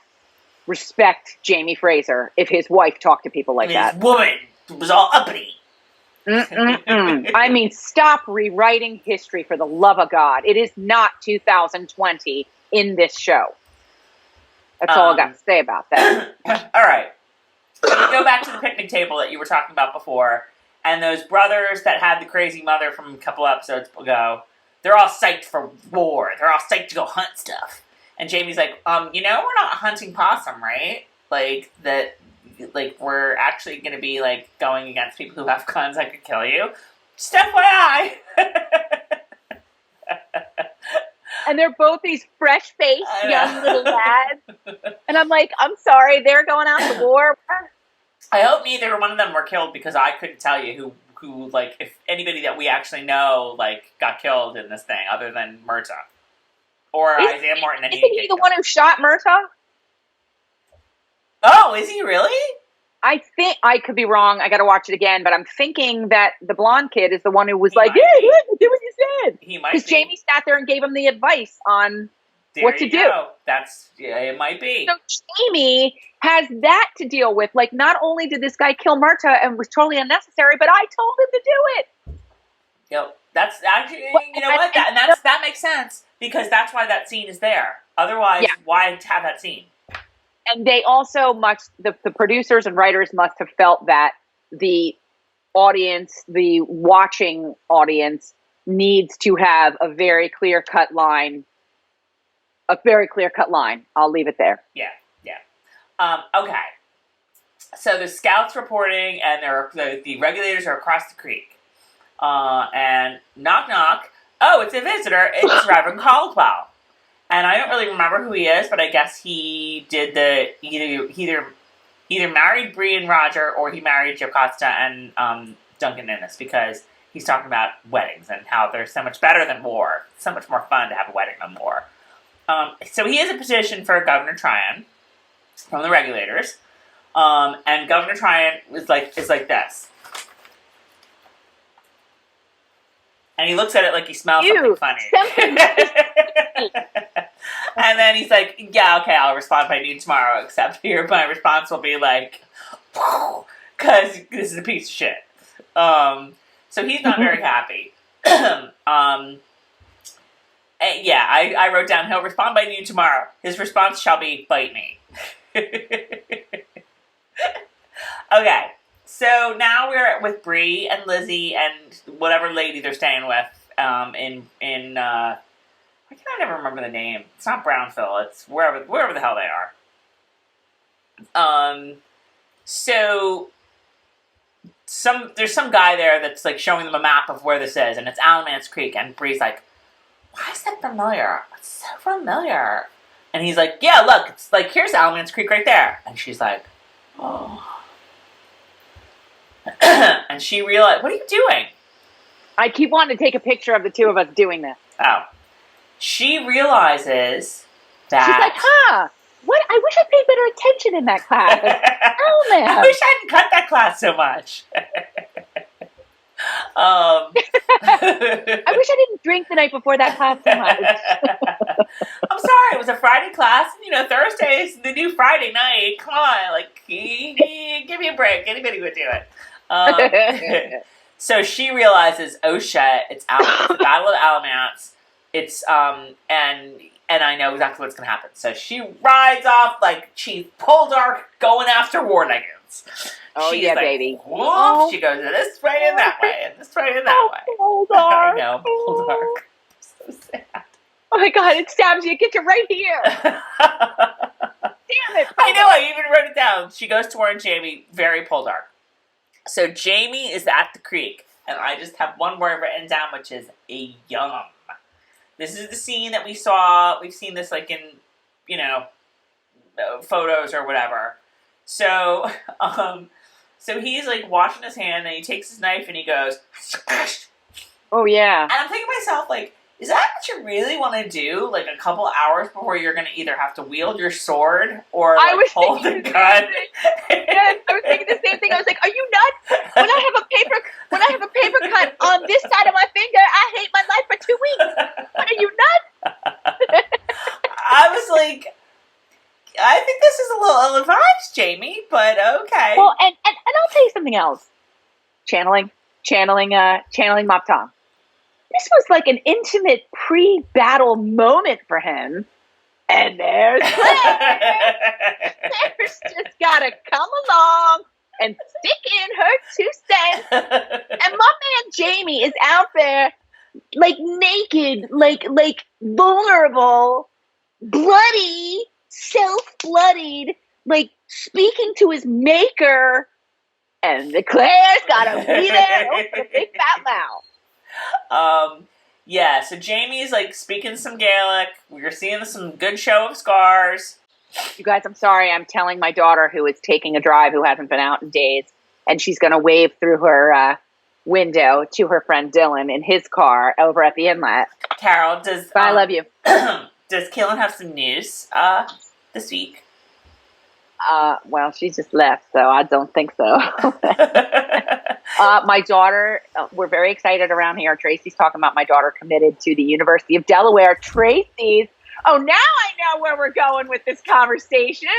B: respect Jamie Fraser if his wife talked to people like that.
A: This woman was all uppity.
B: I mean, stop rewriting history for the love of God. It is not 2020 in this show. That's all I got to say about that.
A: All right. So we go back to the picnic table that you were talking about before, and those brothers that had the crazy mother from a couple episodes ago, they're all psyched for war. They're all psyched to go hunt stuff. And Jamie's like, we're not hunting possum, right? Like, we're actually going to be, like, going against people who have guns that could kill you. Just FYI.
B: And they're both these fresh-faced young little lads. And I'm like, I'm sorry, they're going out to war.
A: I hope neither one of them were killed because I couldn't tell you who like, if anybody that we actually know, like, got killed in this thing other than Murtaugh. Or Isaiah Morton.
B: Isn't he the one who shot Murtaugh?
A: Oh, is he really?
B: I think, I could be wrong, I gotta watch it again, but I'm thinking that the blonde kid is the one who was like, yeah, do what you said.
A: He might be.
B: Because Jamie sat there and gave him the advice on what to do.
A: It might be.
B: So Jamie has that to deal with. Like, not only did this guy kill Murtaugh and was totally unnecessary, but I told him to do it.
A: Yep. That's actually, that makes sense because that's why that scene is there. Otherwise, why have that scene?
B: And they also the producers and writers must have felt that the audience, the watching audience, needs to have a very clear-cut line. I'll leave it there.
A: Yeah. Okay. So the scouts reporting, and the regulators are across the creek. And knock knock. Oh, it's a visitor. It's Reverend Caldwell. And I don't really remember who he is, but I guess he did either married Bree and Roger, or he married Jocasta and Duncan Innes, because he's talking about weddings and how they're so much better than war. It's so much more fun to have a wedding than war. So he has a petition for Governor Tryon from the regulators, and Governor Tryon is like this. And he looks at it like he smells something funny. And then he's like, yeah, okay, I'll respond by noon tomorrow, except here my response will be like, because this is a piece of shit. So he's not very happy. I wrote down, he'll respond by noon tomorrow. His response shall be, bite me. Okay. So now we're with Bree and Lizzie and whatever lady they're staying with why can I never remember the name? It's not Brownville. It's wherever the hell they are. So there's some guy there that's like showing them a map of where this is, and it's Alamance Creek, and Bree's like, why is that familiar? It's so familiar. And he's like, yeah, look, it's like, here's Alamance Creek right there. And she's like, oh. And she realized, what are you doing?
B: I keep wanting to take a picture of the two of us doing this.
A: Oh. She realizes that...
B: She's like, what? I wish I paid better attention in that class. Oh, man.
A: I wish I hadn't cut that class so much.
B: I wish I didn't drink the night before that class so much.
A: I'm sorry, it was a Friday class. You know, Thursday's the new Friday night. Come on, like, give me a break. Anybody would do it. So she realizes, oh shit, it's the Battle of Alamance. It's and I know exactly what's gonna happen. So she rides off like Chief Poldark going after War Leggins.
B: Oh,
A: She's
B: yeah,
A: like,
B: baby.
A: Whoop. She goes this way and that way, and this way and that way.
B: Poldark.
A: I know, Poldark. So sad.
B: Oh my God, it stabs you. It gets you right here. Damn it.
A: I know, I even wrote it down. She goes to warn Jamie, very Poldark. So Jamie is at the creek, and I just have one word written down, which is a yum. This is the scene that we saw. We've seen this like in, you know, photos or whatever. So, so he's like washing his hand, and he takes his knife and he goes,
B: oh yeah.
A: And I'm thinking to myself, like, is that what you really want to do? Like a couple hours before you're going to either have to wield your sword or like, hold the gun?
B: Yes, I was thinking the same thing. I was like, "Are you nuts? When I have a paper cut on this side of my finger, I hate my life for 2 weeks. What, are you nuts?"
A: I was like, I think this is a little ill-advised, Jamie, but okay.
B: Well, and I'll tell you something else. Channeling Mop Tom. This was like an intimate pre-battle moment for him. And there's Claire. Claire's just gotta come along and stick in her 2 cents. And my man Jamie is out there like naked, like vulnerable, bloody, self-bloodied, like speaking to his maker. And the Claire's gotta be there with a big fat mouth.
A: Yeah, so Jamie's like speaking some Gaelic. We're seeing some good show of scars.
B: You guys, I'm sorry. I'm telling my daughter who is taking a drive, who hasn't been out in days, and she's going to wave through her window to her friend Dylan in his car over at the inlet.
A: Carol, does...
B: I love you.
A: Does Kaylin have some news this week?
B: Well, she just left, so I don't think so. My daughter, we're very excited around here. Tracy's talking about my daughter committed to the University of Delaware. Tracy's, oh, now I know where we're going with this conversation.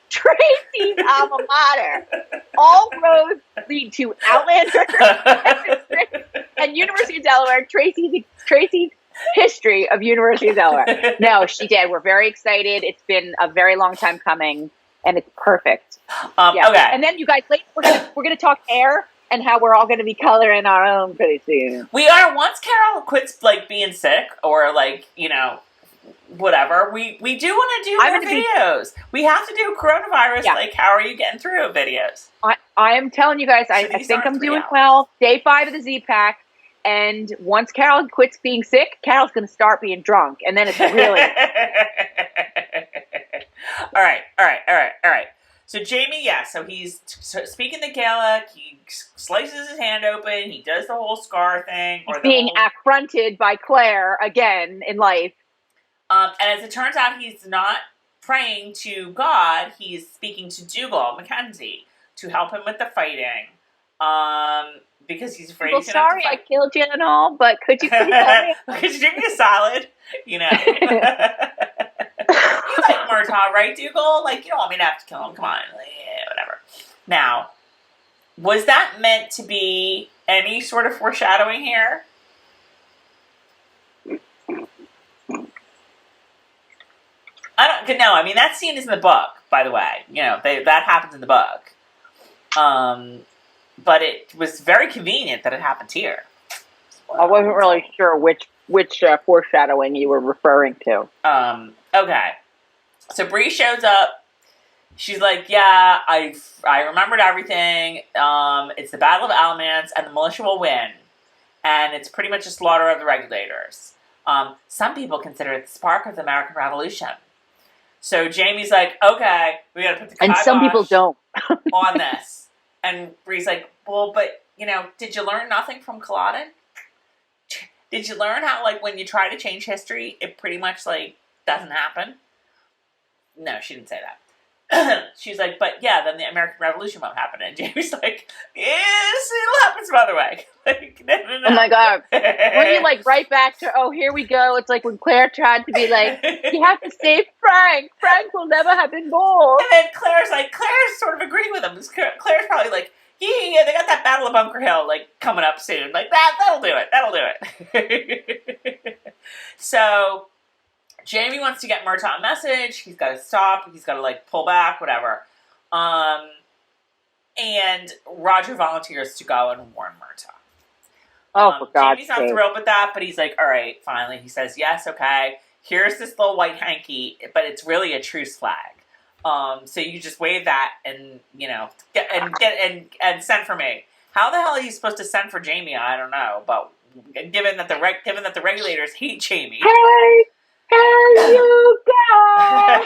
B: Tracy's alma mater. All roads lead to Outlander and University of Delaware. Tracy's history of University of Delaware. No, she did. We're very excited. It's been a very long time coming, and it's perfect. Yeah.
A: Okay.
B: And then you guys, later we're gonna talk hair and how we're all gonna be coloring our own pretty soon.
A: We are. Once Carol quits like being sick or like, you know, whatever, we do want to do more videos. We have to do coronavirus. Yeah. Like, how are you getting through videos?
B: I am telling you guys, I think I'm doing well. Day 5 of the Z-Pack. And once Carol quits being sick, Carol's going to start being drunk. And then it's really...
A: All right. So Jamie, yeah, so he's speaking the Gaelic. He slices his hand open. He does the whole scar thing.
B: He's being affronted by Claire again in life.
A: And as it turns out, he's not praying to God. He's speaking to Dougal Mackenzie to help him with the fighting. Because he's afraid he's going to have to fight.
B: Sorry, I killed you and all, but could you please help me?
A: Could you do me a solid? You know. You like Murtaugh, right, Dougal? Like, you don't want me to have to kill him. Come on. Like, yeah, whatever. Now, was that meant to be any sort of foreshadowing here? I don't know. I mean, that scene is in the book, by the way. You know, that happens in the book. But it was very convenient that it happened here.
B: I wasn't really sure which foreshadowing you were referring to.
A: Okay. So Bree shows up. she's like, yeah, I remembered everything. It's the Battle of Alamance, and the militia will win. And it's pretty much a slaughter of the regulators. Some people consider it the spark of the American Revolution. So Jamie's like, okay, we gotta put the
B: And some people don't.
A: on this. And Bree's like, well, but, did you learn nothing from Culloden? Did you learn how, like, when you try to change history, it pretty much, like, doesn't happen? No, she didn't say that. She's like, but yeah, then the American Revolution won't happen. And Jamie's like, yes, it'll happen some other way. Like, no.
B: Oh my God. Were you like right back to, oh, here we go. It's like when Claire tried to be like, you have to save Frank. Frank will never have been born.
A: And then Claire's sort of agreeing with him. Claire's probably like, yeah, they got that Battle of Bunker Hill, like, coming up soon. Like, that'll do it. So Jamie wants to get Murtaugh a message. He's got to stop. He's got to, like, pull back, whatever. And Roger volunteers to go and warn Murtaugh.
B: Oh, for God's
A: Jamie's not
B: sake.
A: thrilled with that, but he's like, all right, finally. He says, yes, okay. Here's this little white hanky, but it's really a truce flag. So you just wave that and, and send for me. How the hell are you supposed to send for Jamie? I don't know, but given that the regulators hate Jamie.
B: Hey, you guys!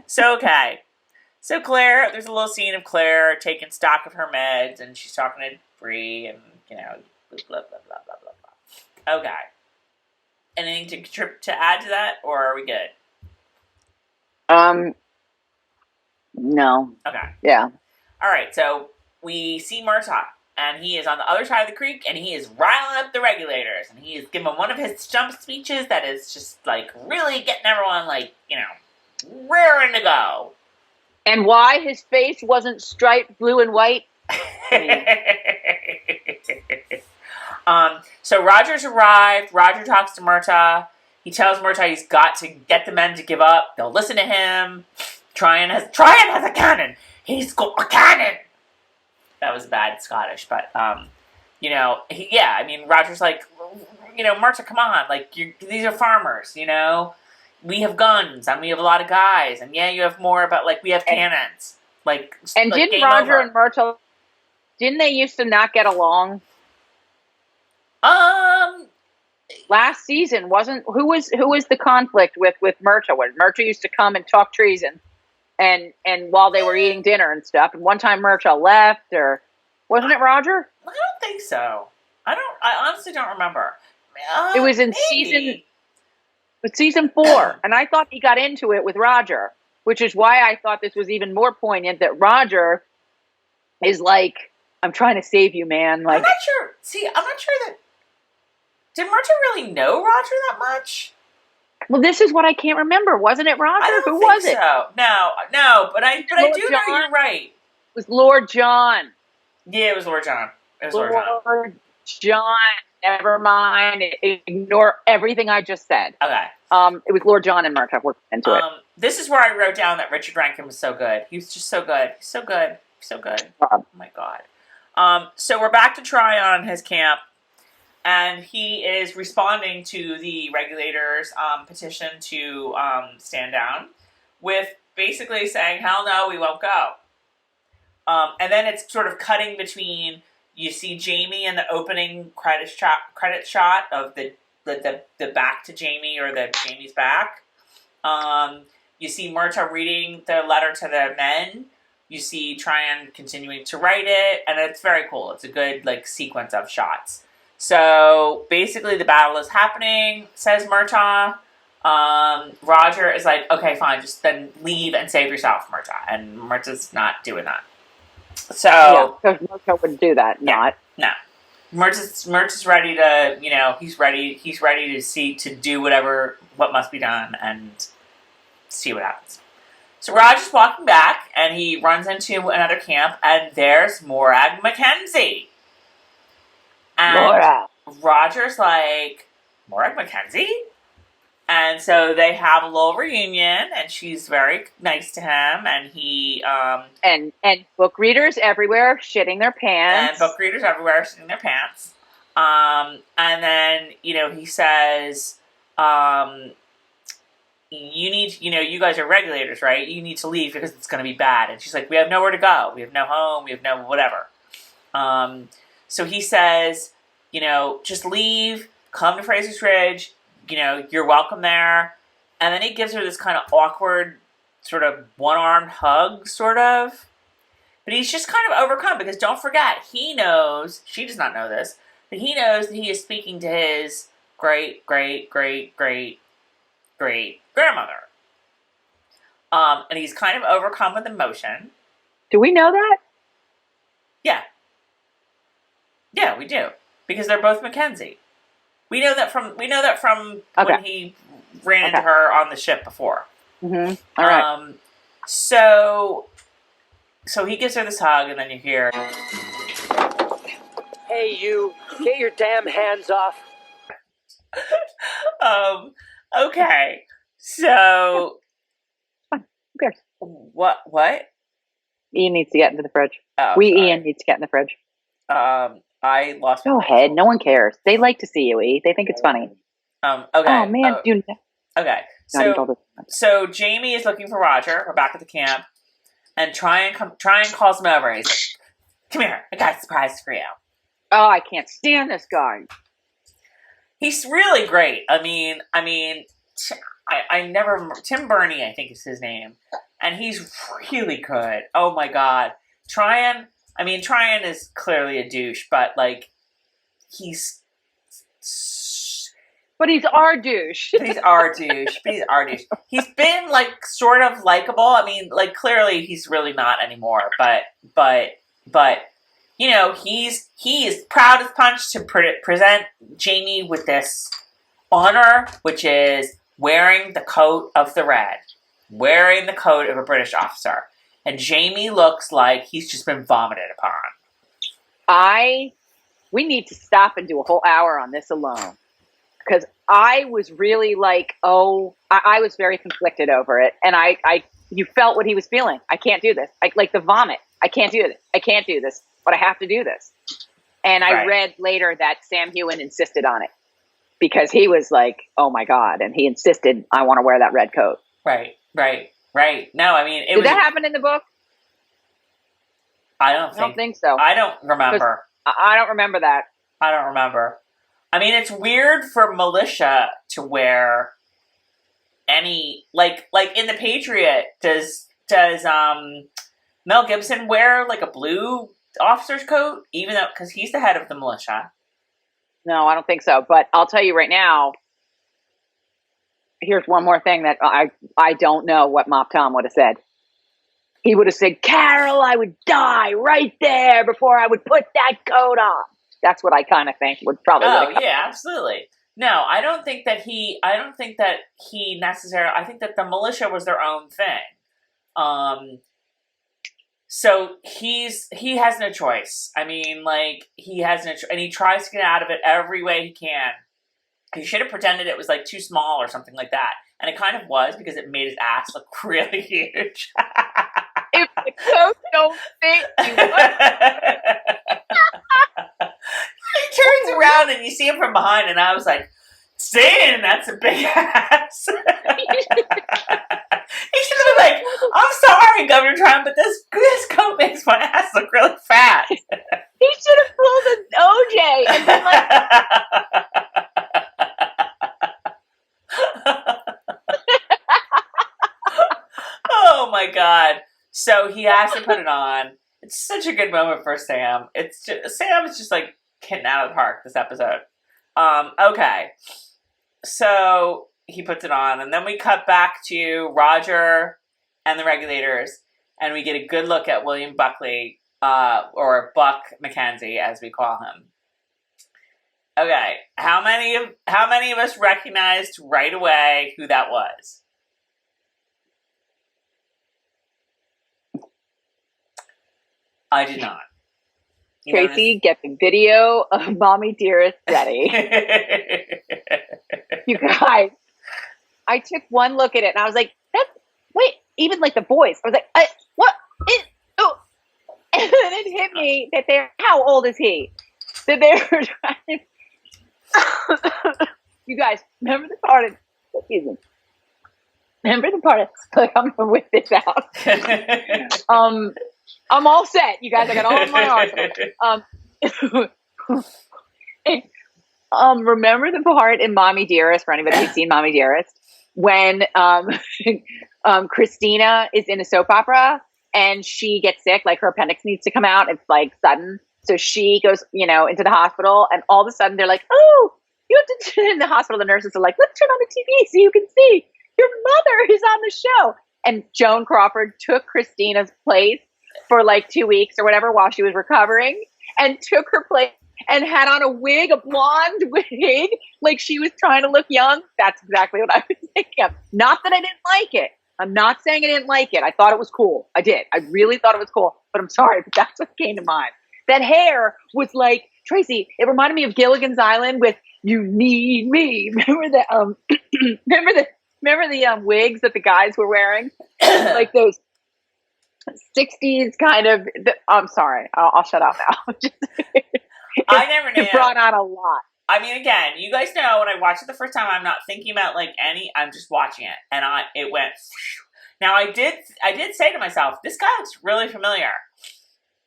A: So Claire, there's a little scene of Claire taking stock of her meds, and she's talking to Bree, and, blah, blah, blah, blah, blah, blah. Okay. Anything to add to that, or are we good?
B: No.
A: Okay.
B: Yeah.
A: All right, so we see Murtaugh, and he is on the other side of the creek, and he is riling up the regulators, and he is giving one of his stump speeches that is just, like, really getting everyone, like, raring to go.
B: And why his face wasn't striped blue and white?
A: So Roger's arrived. Roger talks to Murtaugh. He tells Murtaugh he's got to get the men to give up. They'll listen to him. Tryon has a cannon. He's got a cannon. That was bad Scottish, but Roger's like, Murtaugh, come on, like, these are farmers, we have guns and we have a lot of guys, and yeah, you have more, but like we have cannons. Like,
B: and
A: like,
B: didn't Roger and Murtaugh, didn't they used to not get along? Last season who was the conflict with Murtaugh? When Murtaugh used to come and talk treason, and while they were eating dinner and stuff, and one time Murtaugh left, or wasn't it Roger?
A: I don't think so. I honestly don't remember.
B: It was in season 4, and I thought he got into it with Roger, which is why I thought this was even more poignant, that Roger is like, I'm trying to save you, man. Like,
A: I'm not sure. See, I'm not sure that... Did Murtaugh really know Roger that much?
B: Well, this is what I can't remember. Wasn't it Roger?
A: I don't
B: Who
A: think
B: was it?
A: so. No, but I do know you're right.
B: It was Lord John.
A: Yeah, it was Lord John.
B: Lord John. Never mind. Ignore everything I just said.
A: Okay.
B: It was Lord John and Murtaugh were into it.
A: This is where I wrote down that Richard Rankin was so good. He was just so good. So good. Oh my God. So we're back to Tryon, his camp, and he is responding to the regulators' petition to stand down with basically saying, hell no, we won't go. And then it's sort of cutting between, you see Jamie in the opening credit shot of the back to Jamie, or the Jamie's back. You see Murtaugh reading the letter to the men. You see Tryon continuing to write it, and it's very cool. It's a good, like, sequence of shots. So basically the battle is happening, says Murtaugh. Roger is like, okay, fine, just then leave and save yourself, Murtaugh. And Murtaugh's not doing that. So
B: yeah, because Murtaugh wouldn't do that.
A: No. Murtaugh's ready to, he's ready to do what must be done and see what happens. So Roger's walking back, and he runs into another camp, and there's Morag Mackenzie. And Roger's like, Morag Mackenzie? And so they have a little reunion, and she's very nice to him, and he...
B: And book readers everywhere shitting their pants.
A: And then, he says... you need, you guys are regulators, right? You need to leave because it's going to be bad. And she's like, we have nowhere to go. We have no home. We have no whatever. So he says, just leave, come to Fraser's Ridge, you're welcome there. And then he gives her this kind of awkward sort of one-armed hug, sort of. But he's just kind of overcome because don't forget, he knows, she does not know this, but he knows that he is speaking to his great-great-great-great-great grandmother. And he's kind of overcome with emotion.
B: Do we know that?
A: Yeah. Yeah, we do. Because they're both Mackenzie. We know that from
B: Okay.
A: when he ran into her on the ship before.
B: Mm-hmm. All right.
A: So he gives her this hug, and then you hear,
E: Hey, you! Get your damn hands off!
A: okay. So
B: Who cares?
A: what?
B: Ian needs to get into the fridge.
A: Oh,
B: Ian needs to get in the fridge.
A: I lost.
B: Go ahead. No one cares. They like to see you, E. They think it's funny.
A: Okay.
B: Oh man, dude.
A: Okay. So Jamie is looking for Roger. We're back at the camp, and Tryon calls him over. And he's like, "Come here, I got a surprise for you."
B: Oh, I can't stand this guy.
A: He's really great. I mean, I never remember. Tim Burney, I think is his name, and he's really good. Oh my god, Tryon is clearly a douche, but like, he's
B: our douche.
A: He's our douche. He's been like sort of likable. I mean, like clearly he's really not anymore. But he is proud as punch to present Jamie with this honor, which is wearing the coat of the Red, wearing the coat of a British officer, and Jamie looks like he's just been vomited upon.
B: We need to stop and do a whole hour on this alone. Because I was really like, I was very conflicted over it. And you felt what he was feeling. I can't do this. Like the vomit. I can't do this. I can't do this. But I have to do this. And I read later that Sam Heughan insisted on it. Because he was like, oh my God. And he insisted, I want to wear that red coat.
A: Right. No, I mean...
B: Did that happen in the book?
A: I don't think
B: so.
A: I don't remember.
B: I don't remember that.
A: I don't remember. I mean, it's weird for militia to wear any like in The Patriot. Does Mel Gibson wear like a blue officer's coat, even though because he's the head of the militia?
B: No, I don't think so. But I'll tell you right now. Here's one more thing that I don't know what Mop Tom would have said. He would have said, "Carol, I would die right there before I would put that coat on." That's what I kind of think would probably.
A: Oh yeah, absolutely. No, I don't think that he necessarily. I think that the militia was their own thing. So he has no choice. I mean, like he has no, and he tries to get out of it every way he can. He should have pretended it was like too small or something like that, and it kind of was because it made his ass look really huge.
B: If the coat don't fit, you
A: he turns around and you see him from behind, and I was like, "Stan, that's a big ass." He should have been like, "I'm sorry, Governor Trump, but this coat makes my ass look really fat."
B: He should have pulled an OJ and been like.
A: Oh my god. So he has to put it on. It's such a good moment for Sam. Sam is just like hitting out of the park this episode. Okay. So he puts it on, and then we cut back to Roger and the regulators, and we get a good look at William Buckley, or Buck Mackenzie, as we call him. Okay, how many of us recognized right away who that was? I did not.
B: Tracy, get the video of Mommy Dearest ready. You guys, I took one look at it and I was like, wait, even like the voice. I was like, what? And then it hit me that how old is he? That they were trying. You guys, remember the part of, excuse me. Remember the part? Like, I'm gonna whip this out. I'm all set, you guys. I got all my arsenal. Remember the part in Mommy Dearest, for anybody who's seen Mommy Dearest, when Christina is in a soap opera and she gets sick, like her appendix needs to come out. It's like sudden. So she goes, into the hospital, and all of a sudden they're like, "Oh, you have to turn in the hospital." The nurses are like, "Let's turn on the TV so you can see your mother is on the show." And Joan Crawford took Christina's place for like 2 weeks or whatever while she was recovering, and took her place and had on a wig, a blonde wig, like she was trying to look young. That's exactly what I was thinking of. Not that I didn't like it. I'm not saying I didn't like it. I thought it was cool. I did. I really thought it was cool. But I'm sorry, but that's what came to mind. That hair was like, Tracy, it reminded me of Gilligan's Island with "You Need Me." Remember the wigs that the guys were wearing? Like those 60s kind of. I'm sorry. I'll shut up now.
A: I never knew.
B: It brought on a lot.
A: I mean, again, you guys know when I watched it the first time, I'm not thinking about I'm just watching it, and it went. Now I did say to myself, this guy looks really familiar.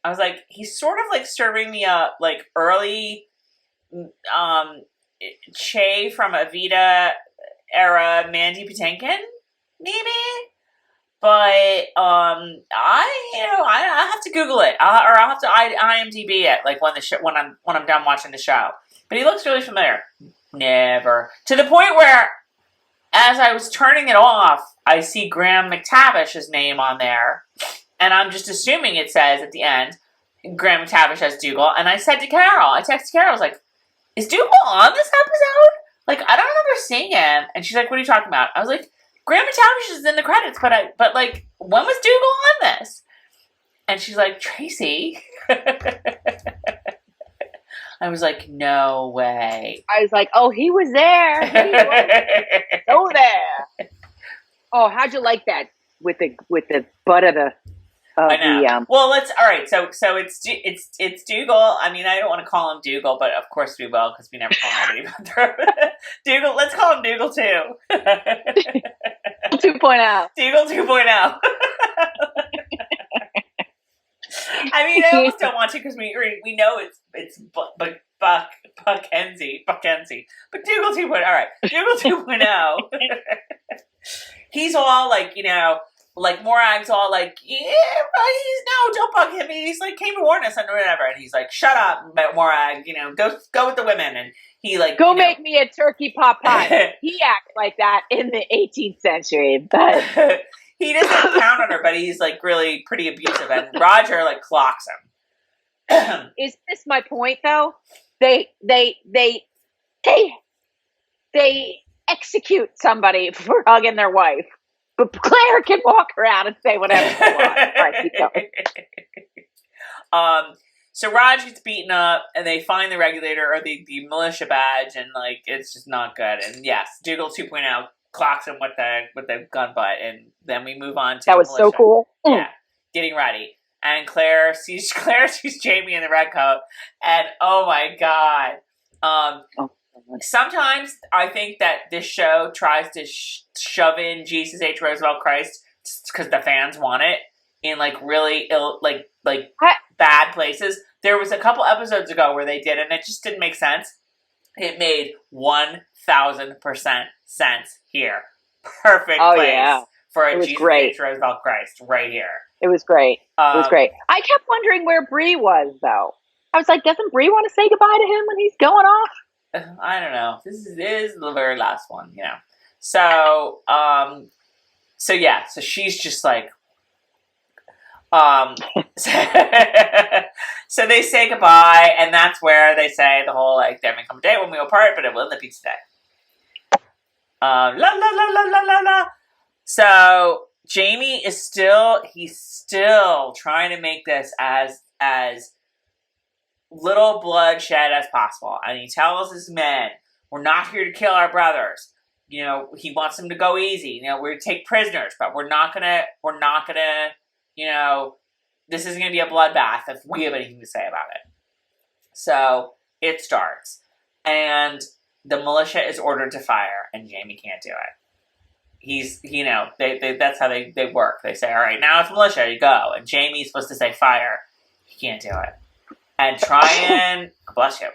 A: I was like, he's sort of like serving me up like early, Che from Evita era Mandy Patinkin, maybe. But I have to Google it, or I'll have to IMDb it, like when I'm done watching the show. But he looks really familiar. Never, to the point where, as I was turning it off, I see Graham McTavish's name on there, and I'm just assuming it says at the end, Graham McTavish as Dougal. And I said to Carol, I texted Carol, I was like, "Is Dougal on this episode? Like, I don't remember seeing him." And she's like, "What are you talking about?" I was like, "Graham McTavish is in the credits, but like, when was Dougal on this?" And she's like, "Tracy." I was like, "No way."
B: I was like, "Oh, he was there. He was so there." Oh, how'd you like that with the butt of the?
A: I know. Well, all right. So it's Dougal. I mean, I don't want to call him Dougal, but of course we will, because we never call anybody about Dougal. Let's call him Dougal 2.
B: 2.0.
A: Dougal 2.0. I mean, I almost don't want to, because we know it's Buckenzie, but Dougal 2.0. All right, Dougal 2.0. He's all like, like Morag's all like, "Yeah, no, don't bug him. He's like came to warn us and whatever." And he's like, "Shut up, Morag. Go with the women." And he like,
B: "Go make me a turkey pot pie." He acts like that in the 18th century, but
A: he doesn't count on her. But he's like really pretty abusive, and Roger like clocks him.
B: Is this my point though? They execute somebody for hugging their wife. But Claire can walk around and say whatever she wants. All right, keep going.
A: So Raj gets beaten up, and they find the regulator or the militia badge, and like it's just not good. And yes, Dougal 2.0 clocks him with the gun butt, and then we move on to
B: that was
A: militia.
B: so cool.
A: Yeah, getting ready, and Claire sees Jamie in the red coat, and oh my god. Sometimes I think that this show tries to shove in Jesus H. Roosevelt Christ because the fans want it in like really ill, like bad places. There was a couple episodes ago where they did, and it just didn't make sense. It made 1,000% sense here. Perfect place for a Jesus H. Roosevelt Christ right here.
B: It was great. It was great. I kept wondering where Bree was, though. I was like, doesn't Bree want to say goodbye to him when he's going off?
A: I don't know. This is the very last one, So, so she's just like, so they say goodbye, and that's where they say the whole like, "There may come a day when we will part, but it will in the pizza day." La la la la la la la. So Jamie is still trying to make this as little bloodshed as possible, and he tells his men, "We're not here to kill our brothers." He wants them to go easy. We're to take prisoners, but we're not gonna. This isn't gonna be a bloodbath if we have anything to say about it. So it starts, and the militia is ordered to fire, and Jamie can't do it. he's, that's how they work. They say, all right, now it's militia, you go. And Jamie's supposed to say fire. He can't do it. And Tryon, bless you,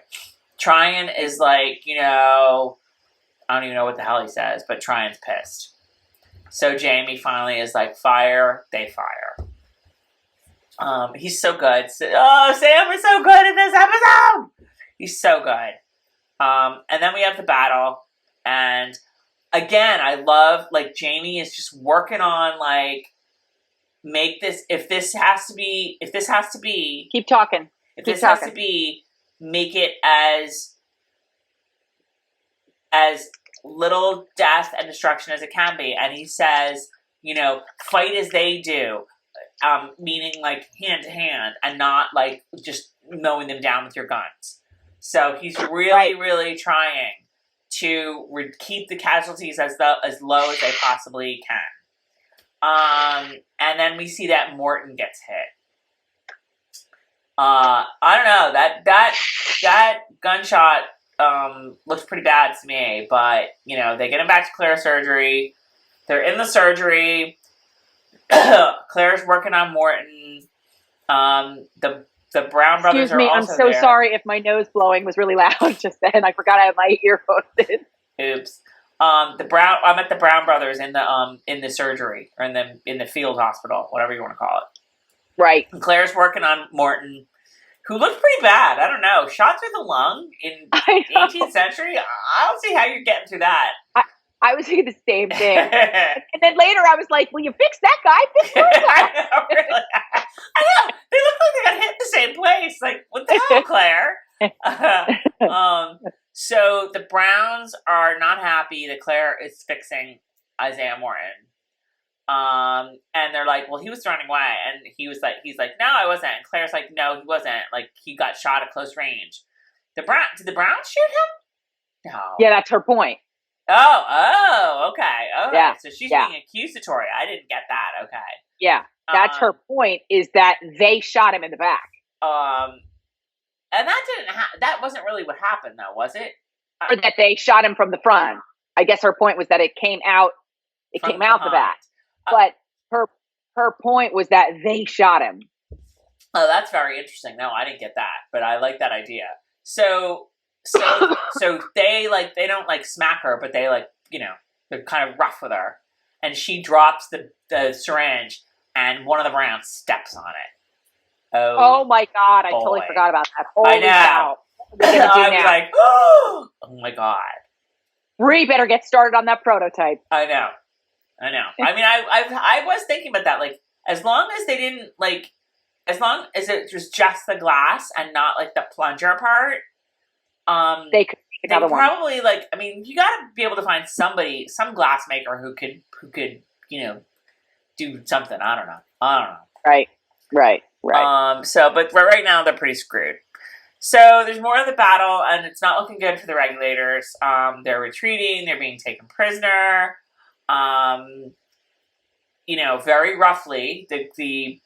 A: Tryon is like, I don't even know what the hell he says, but Tryon's pissed. So Jamie finally is like, fire, they fire. He's so good. Sam is so good in this episode! He's so good. And then we have the battle, and again, I love, like, Jamie is just working on, like, make this, if this has to be,
B: Keep talking.
A: has to be, make it as little death and destruction as it can be. And he says, fight as they do, meaning, like, hand to hand, and not, like, just mowing them down with your guns. So he's really, really trying to keep the casualties as low as they possibly can. And then we see that Morton gets hit. I don't know, that gunshot looks pretty bad to me, but they get him back to Claire's surgery. They're in the surgery. Claire's working on Morton. The Brown brothers
B: Excuse me,
A: are also
B: I'm so
A: there.
B: sorry if my nose blowing was really loud just then. I forgot I had my earphones in.
A: Oops. I'm at the Brown brothers in the surgery, or in the field hospital, whatever you want to call it.
B: Right.
A: And Claire's working on Morton, who looks pretty bad. I don't know. Shot through the lung in the 18th century? I don't see how you're getting through that.
B: I was thinking the same thing. And then later I was like, will you fix that guy? Fix her guy.
A: I know, really. I know. They look like they got hit in the same place. Like, what the hell, Claire? So the Browns are not happy that Claire is fixing Isaiah Morton. And they're like, well, he was running away. And he's like, no, I wasn't. And Claire's like, no, he wasn't. Like, he got shot at close range. Did the Browns shoot him? No.
B: Yeah, that's her point.
A: Oh, okay.
B: Yeah.
A: So she's being accusatory. I didn't get that. Okay.
B: Yeah. That's her point, is that they shot him in the back.
A: And that wasn't really what happened, though, was it?
B: Or that they shot him from the front. I guess her point was that it came out the back. But her point was that they shot him.
A: Oh, that's very interesting. No, I didn't get that, but I like that idea. So they don't like smack her, but they they're kind of rough with her, and she drops the syringe, and one of the Browns steps on it.
B: Oh my God! I totally forgot about that. Holy cow! I was
A: like, oh my God!
B: Bree better get started on that prototype.
A: I know. I mean, I was thinking about that. Like, as long as they didn't as long as it was just the glass and not like the plunger part,
B: they could make another one.
A: Probably you got to be able to find some glass maker who could do something. I don't know.
B: Right.
A: But right now they're pretty screwed. So there's more of the battle, and it's not looking good for the regulators. They're retreating. They're being taken prisoner. Very roughly, the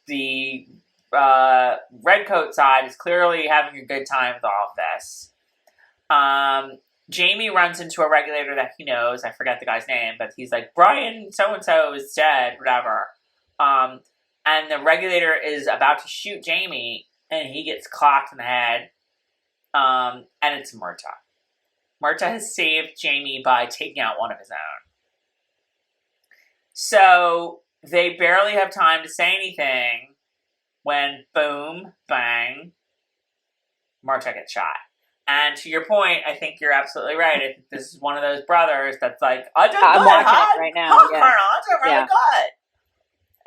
A: redcoat side is clearly having a good time with all of this. Jamie runs into a regulator that he knows. I forget the guy's name, but he's like, Brian so-and-so is dead, whatever. And the regulator is about to shoot Jamie, and he gets clocked in the head. And it's Murta. Murta has saved Jamie by taking out one of his own. So they barely have time to say anything when, boom, bang, Murta gets shot. And to your point, I think you're absolutely right. I think this is one of those brothers that's like, I'm
B: watching it right now.
A: Colonel, I'm doing really good.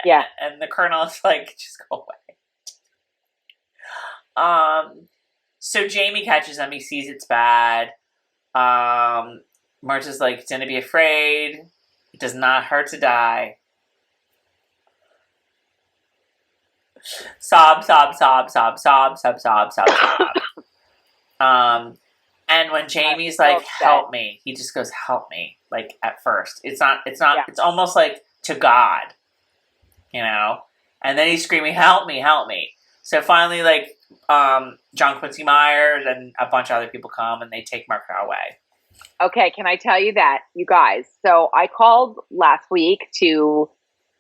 B: Yeah.
A: And the Colonel is like, just go away. So Jamie catches him. He sees it's bad. Murta's like, don't be afraid. It does not hurt to die. Sob, sob, sob, sob, sob, sob, sob, sob, sob. And when Jamie's like, help me, he just goes, help me. Like, at first. It's it's almost like to God, and then he's screaming, help me, help me. So finally, John Quincy Myers and a bunch of other people come and they take Murta away.
B: Okay, can I tell you that, you guys? So I called last week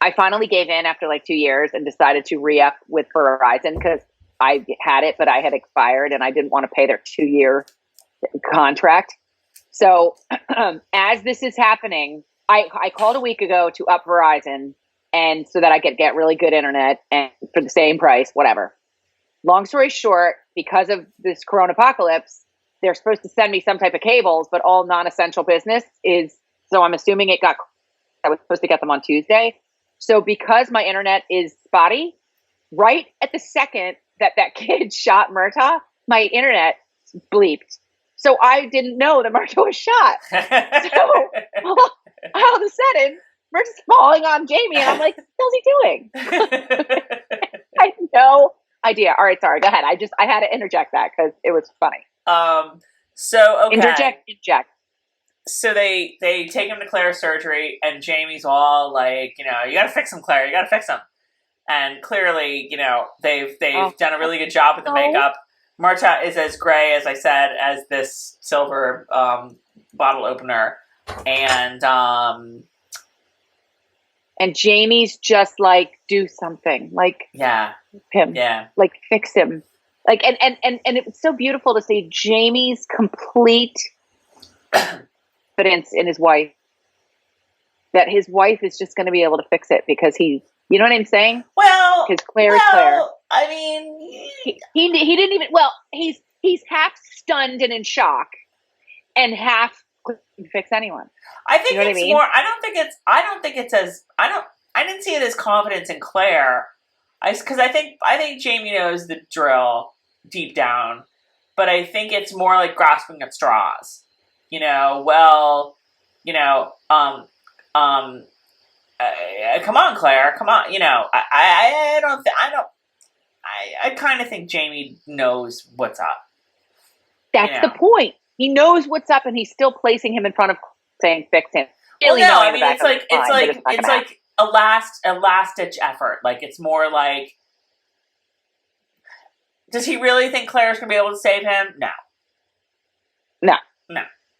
B: I finally gave in after like 2 years and decided to re-up with Verizon because I had it, but I had expired and I didn't want to pay their 2 year contract. So as this is happening, I called a week ago to up Verizon and so that I could get really good internet and for the same price, whatever. Long story short, because of this corona apocalypse, they're supposed to send me some type of cables, but all non-essential business is, so I'm assuming I was supposed to get them on Tuesday. So because my internet is spotty, right at the second that kid shot Murtaugh, my internet bleeped. So I didn't know that Murtaugh was shot. So all of a sudden, Murtaugh's falling on Jamie, and I'm like, what the hell's he doing? I had no idea. All right, sorry, go ahead. I had to interject that because it was funny.
A: So okay.
B: Interject.
A: So they take him to Claire's surgery, and Jamie's all like, you gotta fix him, Claire. You gotta fix him. And clearly, they've done a really good job with the makeup. Murtaugh is as gray, as I said, as this silver bottle opener, and
B: Jamie's just like, do something, like him, like fix him, like and it was so beautiful to see Jamie's complete confidence in his wife, that his wife is just going to be able to fix it because you know what I'm saying?
A: Well,
B: because Claire is Claire.
A: I mean,
B: he didn't even. Well, he's half stunned and in shock, and half couldn't fix anyone.
A: I think it's more. I didn't see it as confidence in Claire. Because I think Jamie knows the drill deep down, but I think it's more like grasping at straws. Come on, Claire, come on. I kind of think Jamie knows what's up.
B: That's the point. He knows what's up, and he's still placing him in front of saying, "Fix him."
A: Well, no, I mean it's like a last ditch effort. Like it's more like, does he really think Claire's gonna be able to save him?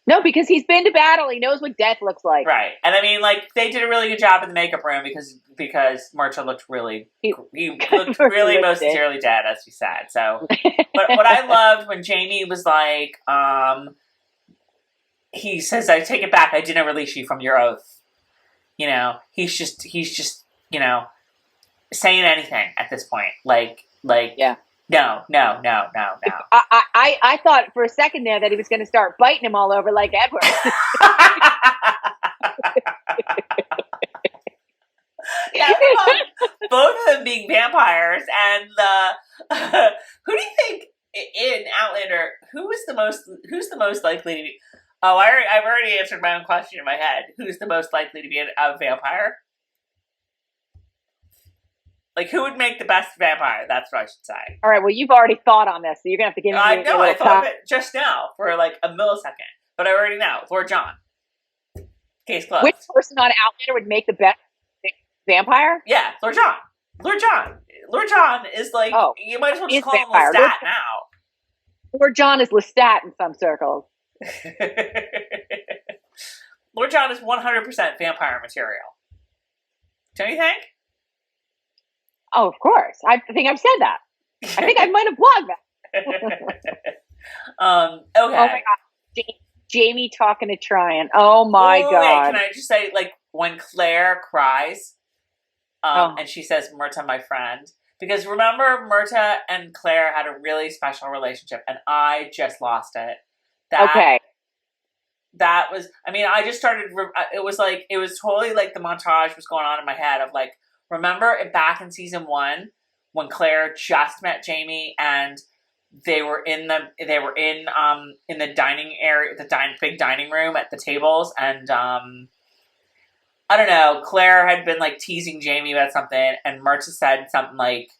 B: No, because he's been to battle. He knows what death looks like.
A: Right. And I mean, like, they did a really good job in the makeup room because Murtaugh looked really, he looked really most sincerely dead, as we said. So, but what I loved when Jamie was like, he says, "I take it back. I didn't release you from your oath." He's just, saying anything at this point. Yeah. No.
B: I thought for a second there that he was going to start biting him all over like Edward.
A: Yeah, both of them being vampires, and who do you think in Outlander who's the most likely to be? Oh, I've already answered my own question in my head. Who's the most likely to be a vampire? Like, who would make the best vampire? That's what I should say.
B: All right, well, you've already thought on this, so you're going to have to give me
A: I know, I thought of it just now for like a millisecond. But I already know. Lord John. Case closed.
B: Which person on Outlander would make the best vampire?
A: Yeah, Lord John. Lord John is like, you might as well just call him Lestat now.
B: Lord John is Lestat in some circles.
A: Lord John is 100% vampire material. Don't you think?
B: Oh, of course. I think I've said that. I think I might have blogged
A: that. Okay.
B: Oh my God. Jamie talking to Tryon. Oh my God.
A: Can I just say, like, when Claire cries, and she says, "Murtaugh, my friend," because remember, Murtaugh and Claire had a really special relationship, and I just lost it. That was, I mean, I just started, it was totally like the montage was going on in my head of like, remember back in season 1 when Claire just met Jamie and they were in the dining area, big dining room at the tables, and I don't know, Claire had been like teasing Jamie about something, and Murtaugh said something like,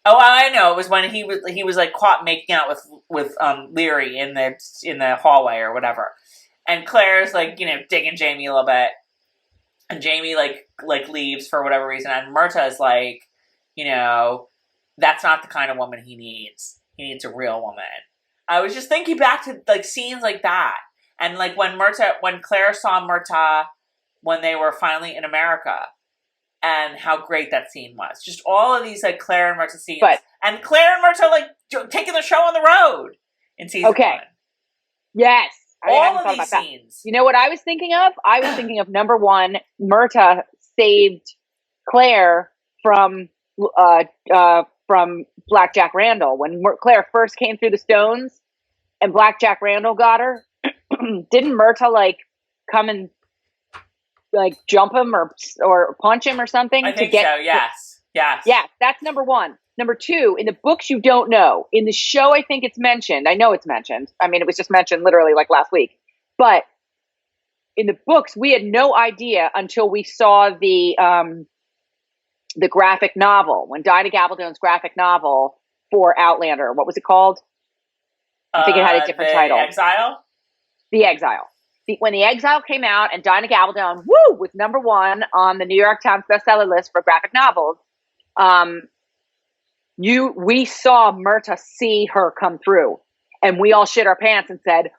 A: "Oh, I know, it was when he was like caught making out with Leary in the hallway or whatever," and Claire's like, digging Jamie a little bit. And Jamie like leaves for whatever reason, and Murtaugh is like, that's not the kind of woman he needs. He needs a real woman. I was just thinking back to like scenes like that, And like when Claire saw Murta when they were finally in America, and how great that scene was. Just all of these like Claire and Murta scenes, and Claire and Murta like taking the show on the road in season 1.
B: Yes.
A: All of these scenes.
B: You know what I was thinking of? I was thinking of number one, Murta saved Claire from Black Jack Randall. When Claire first came through the stones and Black Jack Randall got her, didn't Murta like come and like jump him or punch him or something?
A: I think so, yes. Yes.
B: Yeah, that's number one. Number two, in the books you don't know. In the show, I think it's mentioned. I know it's mentioned. I mean, it was just mentioned literally like last week. But in the books, we had no idea until we saw the graphic novel. When Dinah Gabaldon's graphic novel for Outlander, what was it called? I think it had a different title.
A: Exile? The
B: Exile. When The Exile came out and Dinah Gabaldon, was number one on the New York Times bestseller list for graphic novels, we saw Murta see her come through, and we all shit our pants and said,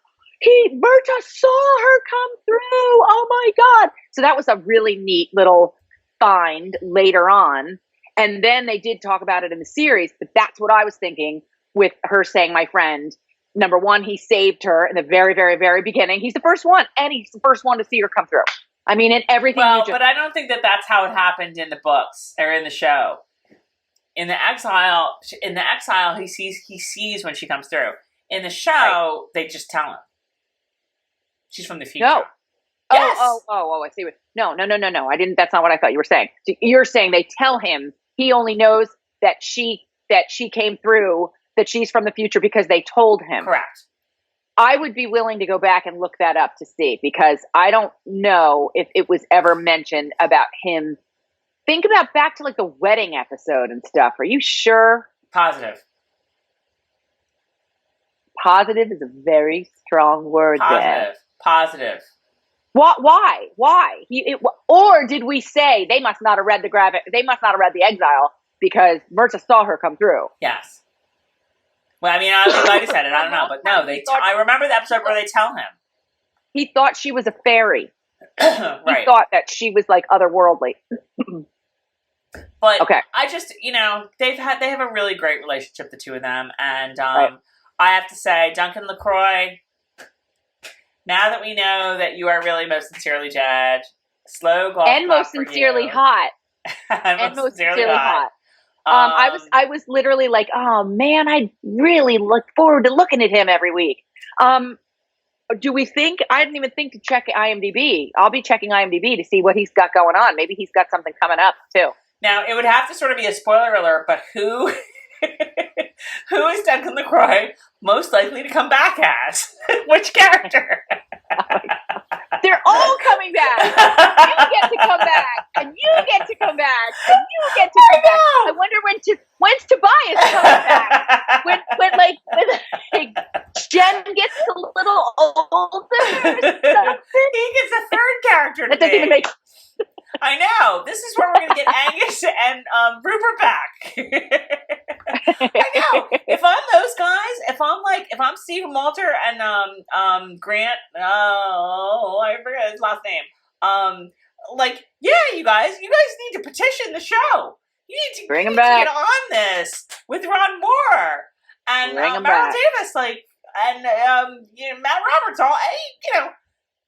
B: Murta saw her come through. Oh my God. So that was a really neat little find later on. And then they did talk about it in the series, but that's what I was thinking with her saying, my friend, number one, he saved her in the very, very, very beginning. He's the first one, and he's the first one to see her come through. I mean, in everything.
A: Well, but I don't think that that's how it happened in the books or in the show. In the exile, he sees when she comes through. In the show, they just tell him she's from the future.
B: No.
A: Yes.
B: Oh! I see. No. I didn't. That's not what I thought you were saying. So you're saying they tell him he only knows that she came through, that she's from the future because they told him.
A: Correct.
B: I would be willing to go back and look that up to see, because I don't know if it was ever mentioned about him. Think about back to like the wedding episode and stuff. Are you sure?
A: Positive.
B: Positive is a very strong word.
A: Positive.
B: What? Why? Or did we say they must not have read the graphic? They must not have read The Exile because Murta saw her come through.
A: Yes. Well, I mean, I might have said it. I don't know, but no. I remember the episode where they tell him.
B: He thought she was a fairy.
A: Right.
B: He thought that she was like otherworldly.
A: But
B: okay.
A: I just, they have a really great relationship, the two of them, and
B: right.
A: I have to say, Duncan LaCroix, now that we know that you are really most sincerely dead, slow golf
B: and most sincerely hot,
A: and most sincerely hot.
B: I was literally like, oh man, I really look forward to looking at him every week. Do we think? I didn't even think to check IMDb. I'll be checking IMDb to see what he's got going on. Maybe he's got something coming up too.
A: Now it would have to sort of be a spoiler alert, but who is Duncan LaCroix most likely to come back as? Which character?
B: They're all coming back. You get to come back, and you get to come back, and you get to come back. I wonder when's Tobias coming back? When Jen gets a little older.
A: He gets a third character.
B: That doesn't even make.
A: I know. This is where we're gonna get Angus and Rupert back. I know. If I'm those guys, if I'm Stephen Walter and Grant, I forget his last name. You guys need to petition the show. You need to
B: bring him back.
A: Get on this with Ron Moore and Meryl Davis, and Matt Roberts. All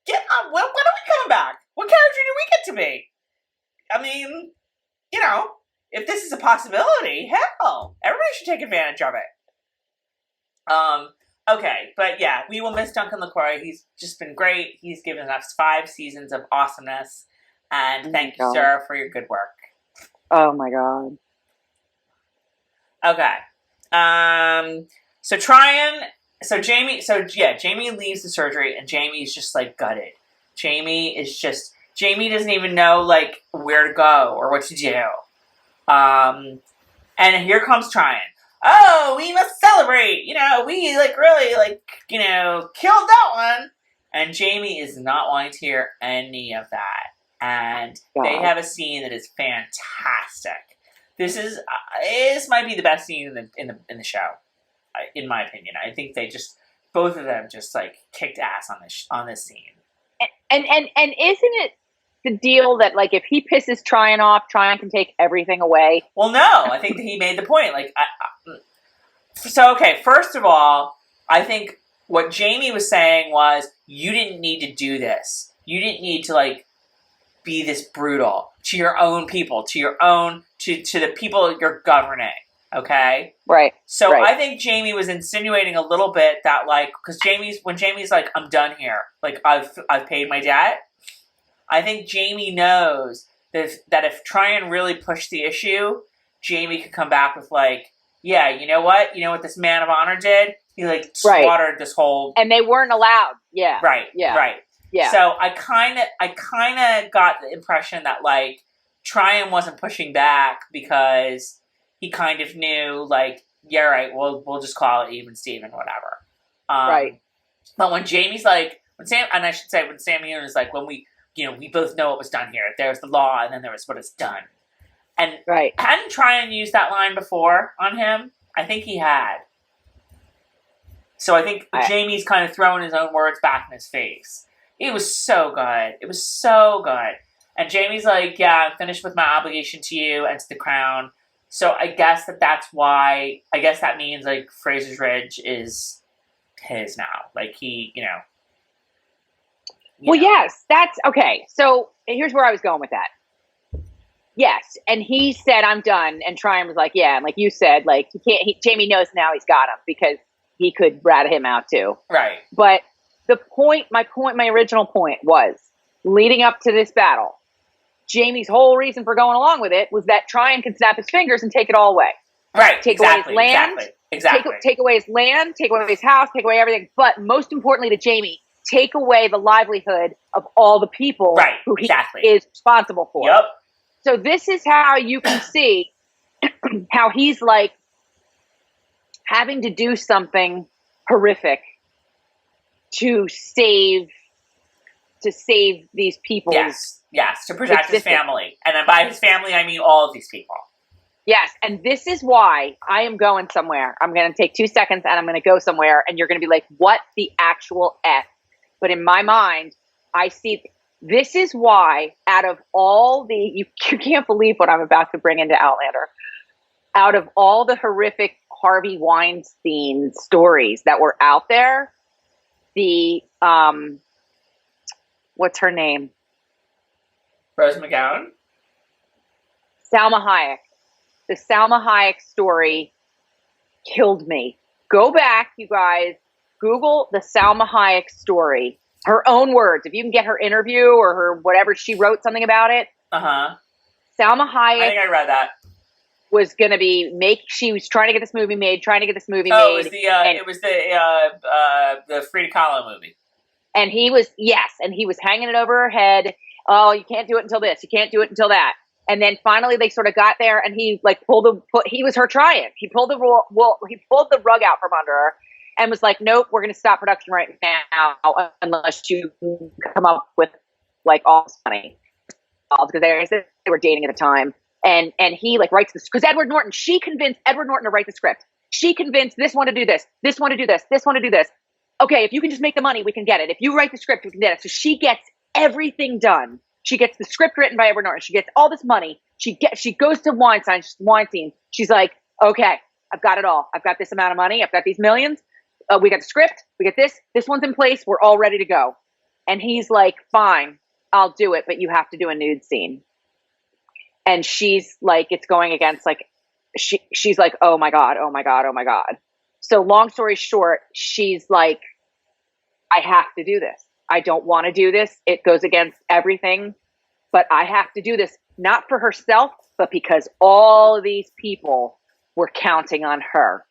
A: get on. When are we coming back? What character do we get to be? I mean, if this is a possibility, hell, everybody should take advantage of it. Okay, but yeah, we will miss Duncan LaCroix. He's just been great. He's given us 5 seasons of awesomeness, and thank you, sir, for your good work.
B: Oh my God.
A: Okay. Jamie leaves the surgery, and Jamie's just like gutted. Jamie doesn't even know where to go or what to do. And here comes Tryon. Oh, we must celebrate. We really killed that one. And Jamie is not wanting to hear any of that. And they have a scene that is fantastic. This might be the best scene in the show, in my opinion. I think they just both of them just like kicked ass on this scene.
B: And isn't it the deal that like if he pisses Tryon off, Tryon can take everything away?
A: Well, no, I think that he made the point. Like, okay, first of all, I think what Jamie was saying was you didn't need to do this. You didn't need to like be this brutal to your own people, to the people you're governing. Okay,
B: right.
A: So
B: right.
A: I think Jamie was insinuating a little bit that like because when Jamie's like I'm done here, like I've paid my debt. I think Jamie knows that if Tryon really pushed the issue, Jamie could come back with like, yeah, you know what this man of honor did? He like slaughtered this whole,
B: and they weren't allowed. Yeah,
A: right,
B: yeah,
A: right.
B: Yeah.
A: So I kind of got the impression that like Tryon wasn't pushing back because he kind of knew like, yeah, right, we'll just call it even Steven, whatever.
B: Right.
A: But when Jamie's like, when Sam Hewn is like, when we both know what was done here. There's the law, and then there was what is done. And hadn't Tryon used that line before on him? I think he had. So I think Jamie's kind of throwing his own words back in his face. It was so good. It was so good. And Jamie's like, yeah, I'm finished with my obligation to you and to the crown. So I guess that's why, I guess that means, like, Fraser's Ridge is his now. Like, he,
B: Well, yes, that's, okay. So here's where I was going with that. Yes, and he said, I'm done. And Tryon was like, yeah, and like you said, like, Jamie knows now he's got him because he could rat him out too.
A: Right.
B: But my original point was, leading up to this battle, Jamie's whole reason for going along with it was that Tryon can snap his fingers and take it all away.
A: Right.
B: Take away his land.
A: Exactly.
B: Take away his land, take away his house, take away everything. But most importantly to Jamie, take away the livelihood of all the people who he is responsible for.
A: Yep.
B: So this is how you can see how he's like having to do something horrific to save these people.
A: Yes, to protect his family. And then by his family, I mean all of these people.
B: Yes, and this is why I am going somewhere. I'm going to take 2 seconds and I'm going to go somewhere, and you're going to be like, what the actual F? But in my mind, I see this is why out of all the, you can't believe what I'm about to bring into Outlander. Out of all the horrific Harvey Weinstein stories that were out there, the, what's her name?
A: Rose McGowan?
B: Salma Hayek. The Salma Hayek story killed me. Go back, you guys. Google the Salma Hayek story. Her own words. If you can get her interview or her whatever, she wrote something about it.
A: Uh-huh.
B: Salma Hayek.
A: I think I read that.
B: Was going to be she was trying to get this movie made,
A: Oh, it was the Frida Kahlo movie.
B: And he was hanging it over her head. Oh, you can't do it until this. You can't do it until that. And then finally they sort of got there, and he like he was her Tryon. He pulled the rug out from under her and was like, nope, we're going to stop production right now unless you come up with like all this money. Because they were dating at the time. And he like writes this, because she convinced Edward Norton to write the script. She convinced this one to do this one to do this one to do this. Okay, if you can just make the money, we can get it. If you write the script, we can get it. So she gets everything done. She gets the script written by Edward Norton. She gets all this money. She goes to Weinstein. She's like, okay, I've got it all. I've got this amount of money. I've got these millions. We got the script. We got this. This one's in place. We're all ready to go. And he's like, fine, I'll do it, but you have to do a nude scene. And she's like, it's going against like, she's like, oh my God. So long story short, she's like, I have to do this. I don't want to do this. It goes against everything, but I have to do this, not for herself, but because all of these people were counting on her.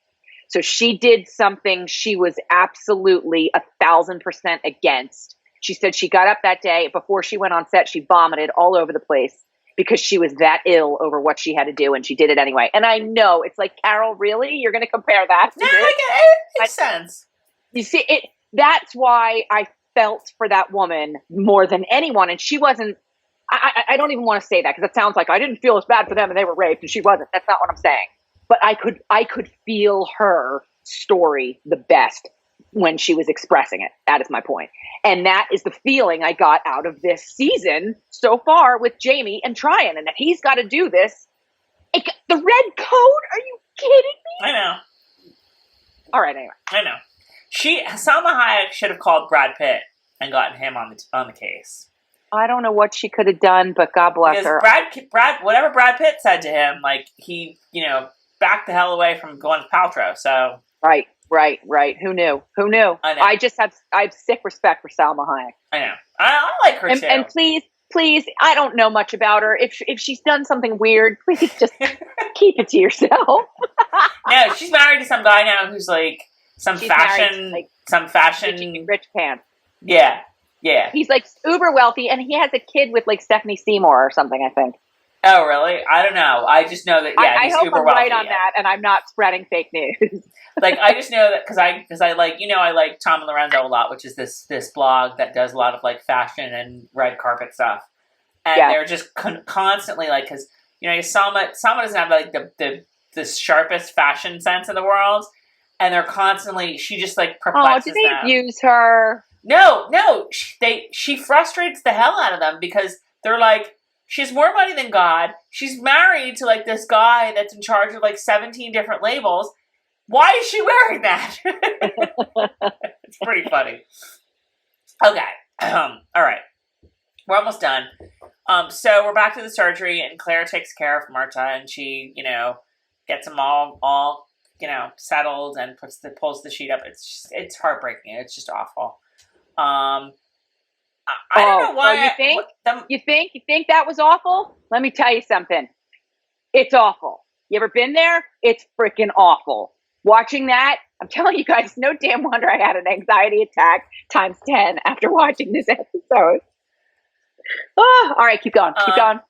B: So she did something she was absolutely 1,000% against. She said she got up that day before she went on set. She vomited all over the place because she was that ill over what she had to do, and she did it anyway. And I know it's like, Carol, really? You're going to compare that to
A: no,
B: this?
A: it makes sense.
B: You see, that's why I felt for that woman more than anyone. And she wasn't, I don't even want to say that because it sounds like I didn't feel as bad for them and they were raped, and she wasn't. That's not what I'm saying. But I could feel her story the best. when she was expressing it. That is my point. And that is the feeling I got out of this season so far with Jamie and Tryon, and that he's got to do this. The red coat? Are you kidding me?
A: I know.
B: All right, anyway.
A: I know. Salma Hayek should have called Brad Pitt and gotten him on the case.
B: I don't know what she could have done, but God bless her.
A: Whatever Brad Pitt said to him, like, he, backed the hell away from going to Paltrow, so.
B: Right. Who knew? I know. I have sick respect for Salma Hayek.
A: I know. I like her too.
B: And please, I don't know much about her. If she's done something weird, please just keep it to yourself.
A: No, she's married to some guy now who's like some fashion
B: rich pants.
A: Yeah.
B: He's like uber wealthy, and he has a kid with like Stephanie Seymour or something, I think.
A: Oh, really? I don't know. I just know that. Yeah,
B: I
A: he's
B: hope
A: uber
B: I'm
A: wealthy,
B: right on that, and I'm not spreading fake news.
A: Like, I just know that because I like, I like Tom and Lorenzo a lot, which is this blog that does a lot of like fashion and red carpet stuff, and they're just constantly like, because Salma doesn't have like the sharpest fashion sense in the world, and they're constantly, she just like perplexes them.
B: Oh, do they abuse her?
A: No, she frustrates the hell out of them because they're like, she has more money than God. She's married to like this guy that's in charge of like 17 different labels. Why is she wearing that? It's pretty funny. Okay. All right. We're almost done. So we're back to the surgery, and Claire takes care of Marta, and she, gets them all settled and pulls the sheet up. It's heartbreaking. It's just awful. I don't know why.
B: You think that was awful? Let me tell you something. It's awful. You ever been there? It's freaking awful. Watching that, I'm telling you guys, no damn wonder I had an anxiety attack times 10 after watching this episode. Oh, all right, keep going.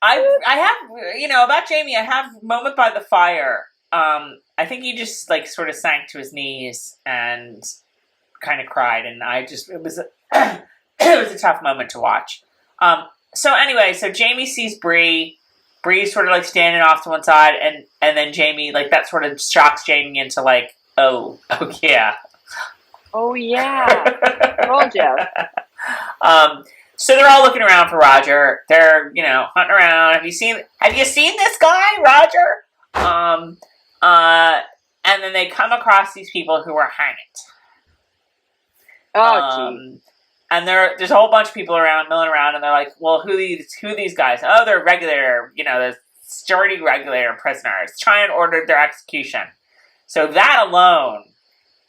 A: I have, about Jamie, I have Moment by the Fire. I think he just like sort of sank to his knees and kind of cried, and it was it was a tough moment to watch. So Jamie sees Bree. Bree's sort of like standing off to one side, and then Jamie, like, that sort of shocks Jamie into like, oh yeah.
B: Oh yeah. Told you.
A: So they're all looking around for Roger. They're, hunting around. Have you seen this guy, Roger? And then they come across these people who are hanging.
B: Oh, geez.
A: And there's a whole bunch of people milling around, and they're like, well, who are these guys? Oh, they're regular, the sturdy regulator prisoners. Tryon ordered their execution. So that alone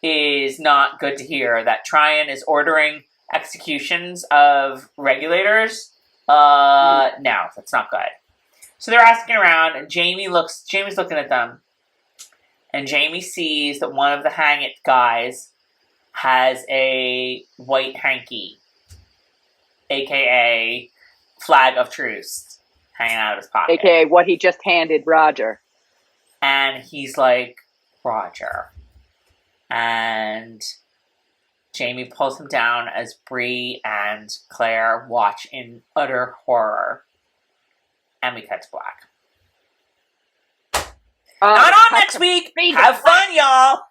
A: is not good to hear, that Tryon is ordering executions of regulators. No, that's not good. So they're asking around, and Jamie's looking at them, and Jamie sees that one of the hang it guys has a white hanky, a.k.a. flag of truce, hanging out of his pocket.
B: A.k.a. what he just handed Roger.
A: And he's like, Roger. And Jamie pulls him down as Bree and Claire watch in utter horror. And we cut to black. Not on next week! Have fun, y'all!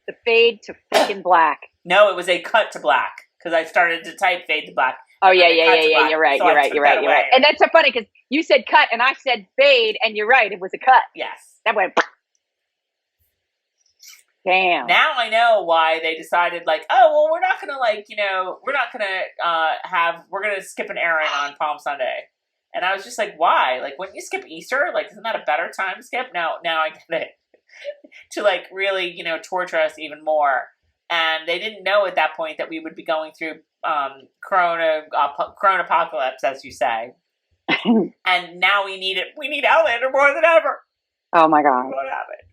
B: The fade to freaking black.
A: No, it was a cut to black, because I started to type fade to black.
B: Oh, yeah, you're right. And that's so funny, because you said cut, and I said fade, and you're right, it was a cut.
A: Yes.
B: That went... Damn.
A: Now I know why they decided, like, oh, well, we're not going to, we're going to skip an airing on Palm Sunday. And I was just like, why? Like, wouldn't you skip Easter? Like, isn't that a better time to skip? Now I get it. To, like, really, torture us even more. And they didn't know at that point that we would be going through Corona apocalypse, as you say. And now we need it. We need Outlander more than ever.
B: Oh, my God.
A: We won't have it.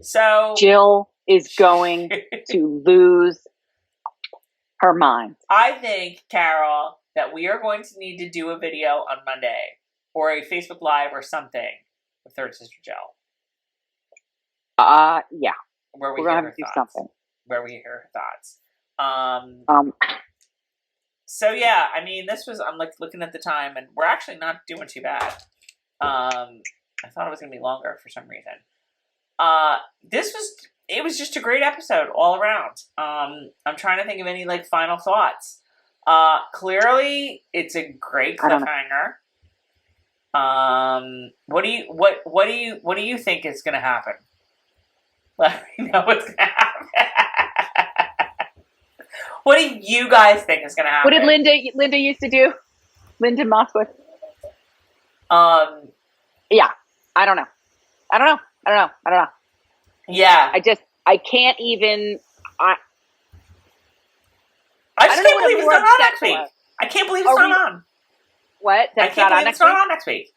A: So
B: Jill is going to lose her mind.
A: I think, Carol, that we are going to need to do a video on Monday, or a Facebook Live or something, with Third Sister Jill.
B: Yeah.
A: Where
B: we're going to have to do something.
A: Where we hear her thoughts. So yeah, I mean, I'm like looking at the time, and we're actually not doing too bad. I thought it was going to be longer for some reason. This was it was just a great episode all around. I'm trying to think of any like final thoughts. Clearly, it's a great cliffhanger. What do you think is going to happen? Let me know what's going to happen. What do you guys think is going to happen?
B: What did Linda used to do? Linda Moskowitz. Yeah, I don't know.
A: Yeah,
B: I can't even.
A: I just can't believe it's not on next week. I can't believe it's not on.
B: What?
A: That's not on next week? It's not on next week.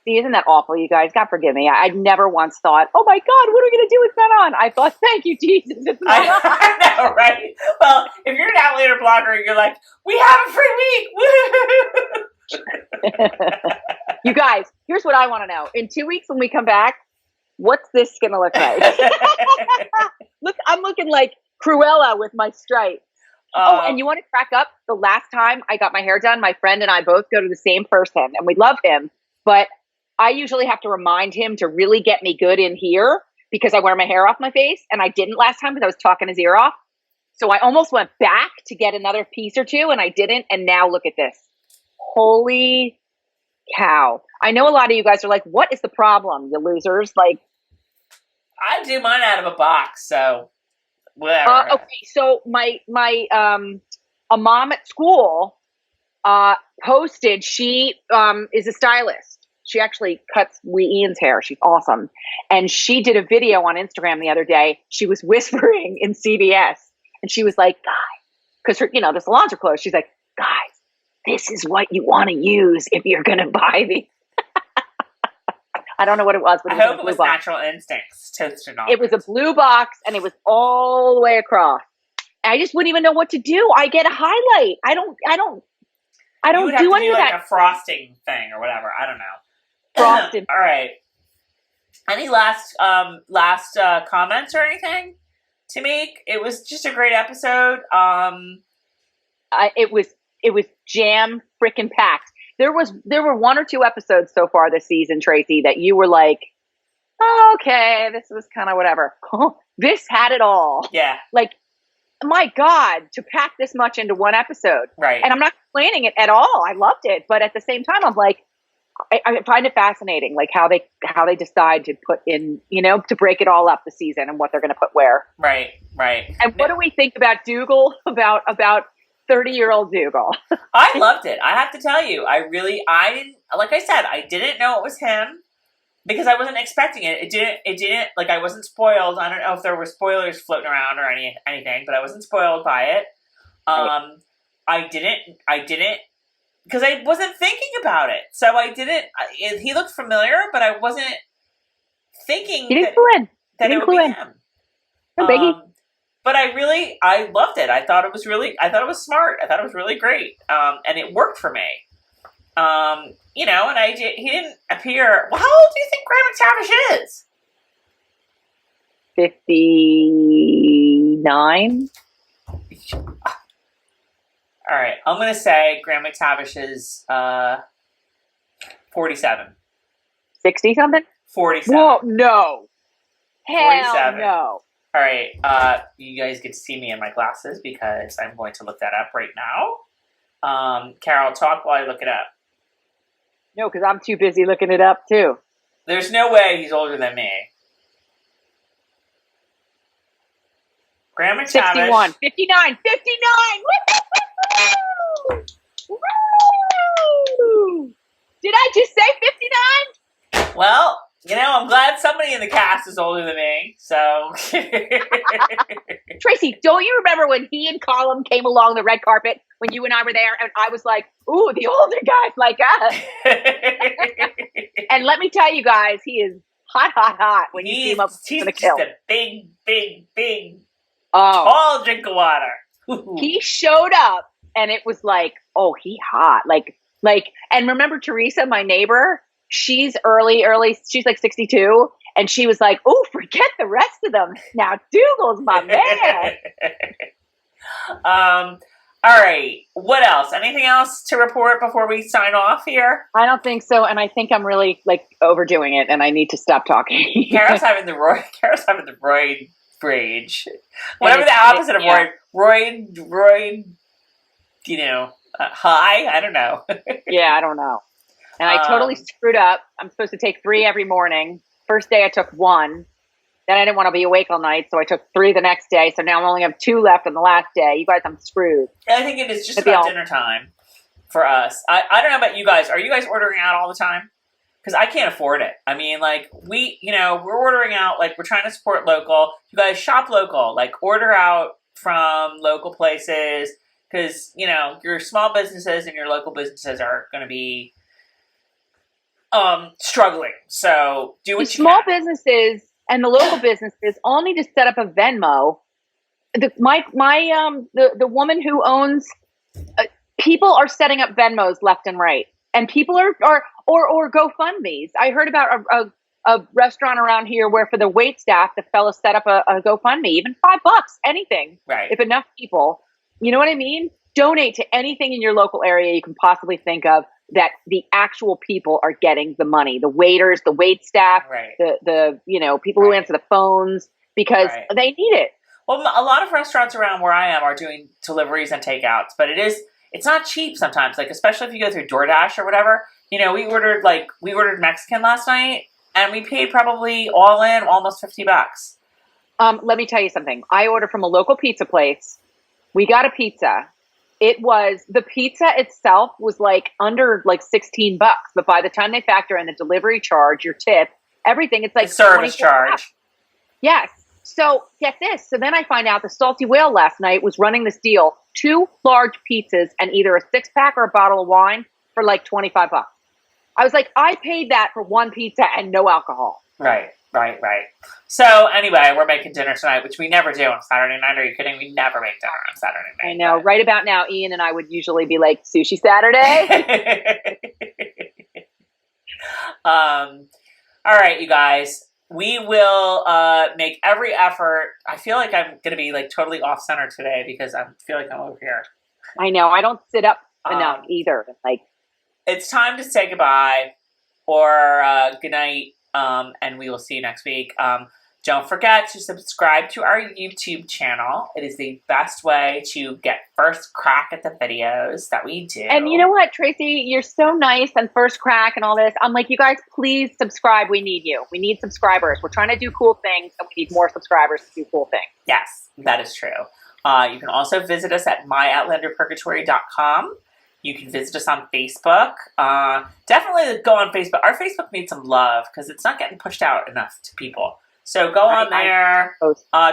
B: See, isn't that awful, you guys? God forgive me. I never once thought, oh my God, what are we going to do? It's not on. I thought, thank you, Jesus. It's not on.
A: I know, right? Well, if you're an Outlander blogger and you're like, we have a free week.
B: You guys, here's what I want to know. In 2 weeks when we come back, what's this going to look like? Look, I'm looking like Cruella with my stripe. And you want to crack up? The last time I got my hair done, my friend and I both go to the same person, and we love him, but I usually have to remind him to really get me good in here because I wear my hair off my face, and I didn't last time because I was talking his ear off. So I almost went back to get another piece or two, and I didn't, and now look at this. Holy cow. I know a lot of you guys are like, what is the problem, you losers? Like,
A: I do mine out of a box, so whatever.
B: Okay, so my a mom at school posted, she is a stylist. She actually cuts Wee Ian's hair. She's awesome. And she did a video on Instagram the other day. She was whispering in CBS. And she was like, guys, because the salons are closed. She's like, guys, this is what you want to use if you're going to buy these. I don't know what it was, but
A: I hope it was Natural Instincts toasted on.
B: It was a blue box, and it was all the way across. I just wouldn't even know what to do. I get a highlight. I don't do any of that.
A: Like a frosting thing or whatever. I don't know.
B: Frosted.
A: All right. Any last comments or anything to make? It was just a great episode.
B: It was jam freaking packed. There were 1 or 2 episodes so far this season, Tracy, that you were like, oh, okay, this was kind of whatever. This had it all.
A: Yeah.
B: Like, my God, to pack this much into one episode.
A: Right.
B: And I'm not complaining it at all. I loved it. But at the same time, I'm like, I find it fascinating, like how they decide to put in, to break it all up the season and what they're going to put where.
A: Right.
B: And what do we think about Dougal, about 30-year-old Dougal?
A: I loved it. I have to tell you, I didn't, like I said, I didn't know it was him because I wasn't expecting it. It didn't, like, I wasn't spoiled. I don't know if there were spoilers floating around or anything, but I wasn't spoiled by it. I didn't, because I wasn't thinking about it. So I didn't, he looked familiar, but I wasn't thinking that it would be him.
B: No biggie.
A: But I loved it. I thought it was smart. I thought it was really great. And it worked for me. And he didn't appear, well, how old do you think Graham McTavish is?
B: 59.
A: All right, I'm going to say Graham McTavish is 47.
B: 60-something?
A: 47.
B: Whoa, no. Hell
A: 47.
B: no.
A: All right, you guys get to see me in my glasses because I'm going to look that up right now. Carol, talk while I look it up.
B: No, because I'm too busy looking it up, too.
A: There's no way he's older than me. Graham McTavish.
B: 61. 59. 59! Woo! Did I just say 59?
A: Well, I'm glad somebody in the cast is older than me, so.
B: Tracy, don't you remember when he and Colin came along the red carpet when you and I were there, and I was like, ooh, the older guys like us. And let me tell you guys, he is hot when you see him up in the kill.
A: He's just a big, tall drink of water.
B: He showed up, and it was like, oh, he hot. Like, and remember Teresa, my neighbor? She's early, she's like 62, and she was like, oh, forget the rest of them. Now Dougal's my man.
A: All right. What else? Anything else to report before we sign off here?
B: I don't think so, and I think I'm really overdoing it, and I need to stop talking.
A: Kara's having the Roy rage. Whatever the opposite of roid, high? I don't know.
B: Yeah, I don't know. And I totally screwed up. I'm supposed to take 3 every morning. First day I took 1. Then I didn't want to be awake all night, so I took 3 the next day. So now I only have 2 left on the last day. You guys, I'm screwed.
A: I think it is just about dinner time for us. I don't know about you guys. Are you guys ordering out all the time? Because I can't afford it. I mean, like, we're ordering out, like, we're trying to support local. You guys shop local. Like, order out from local places. Because, your small businesses and your local businesses are going to be struggling. So do what you
B: small
A: can.
B: Businesses and the local businesses all need to set up a Venmo. The woman who owns people are setting up Venmos left and right, and people are or GoFundMe's. I heard about a restaurant around here where for the wait staff, the fellow set up a GoFundMe, even $5, anything,
A: right?
B: If enough people, you know what I mean, donate to anything in your local area you can possibly think of. That the actual people are getting the money, the waiters, the wait staff,
A: right.
B: the people who answer the phones, because they need it.
A: Well, a lot of restaurants around where I am are doing deliveries and takeouts, but it's not cheap sometimes. Like, especially if you go through DoorDash or whatever. We ordered Mexican last night, and we paid probably all in almost $50.
B: Let me tell you something. I ordered from a local pizza place. We got a pizza. The pizza itself was under $16, but by the time they factor in the delivery charge, your tip, everything, it's like
A: the service charge.
B: Yes. So get this. So then I find out the Salty Whale last night was running this deal: 2 large pizzas and either a 6-pack or a bottle of wine for $25. I was like, I paid that for 1 pizza and no alcohol.
A: Right. So anyway, we're making dinner tonight, which we never do on Saturday night. Are you kidding? We never make dinner on Saturday night.
B: I know. Right about now, Ian and I would usually be like, sushi Saturday.
A: All right, you guys. We will make every effort. I feel like I'm going to be totally off center today because I feel like I'm over here.
B: I know. I don't sit up enough either.
A: It's time to say goodbye or good night. And we will see you next week. Don't forget to subscribe to our YouTube channel. It is the best way to get first crack at the videos that we do.
B: And you know what, Tracy? You're so nice and first crack and all this. I'm like, you guys, please subscribe. We need you. We need subscribers. We're trying to do cool things, and we need more subscribers to do cool things.
A: Yes, that is true. You can also visit us at myoutlanderpurgatory.com. You can visit us on Facebook. Definitely go on Facebook. Our Facebook needs some love because it's not getting pushed out enough to people. So go on there.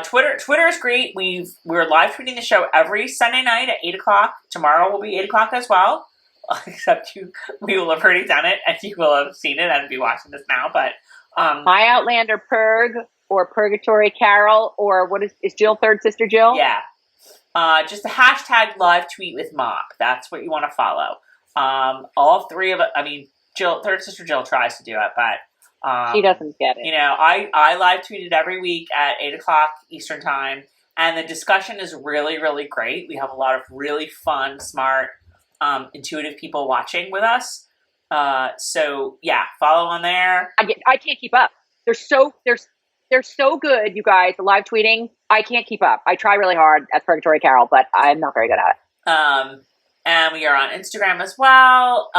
A: Twitter is great. We're live tweeting the show every Sunday night at 8 o'clock. Tomorrow will be 8 o'clock as well. Except we will have already done it, and you will have seen it and be watching this now. But
B: My Outlander Purg or Purgatory Carol, or what is Jill, third sister Jill?
A: Yeah. Just a hashtag live tweet with Mop. That's what you want to follow. All 3 of it. I mean, third sister Jill tries to do it, but
B: she doesn't get it.
A: I live tweeted every week at 8 o'clock Eastern time, and the discussion is really, really great. We have a lot of really fun, smart, intuitive people watching with us. So yeah, follow on there.
B: I can't keep up. They're so good, you guys. The live tweeting, I can't keep up. I try really hard as Purgatory Carol, but I'm not very good at it.
A: And we are on Instagram as well.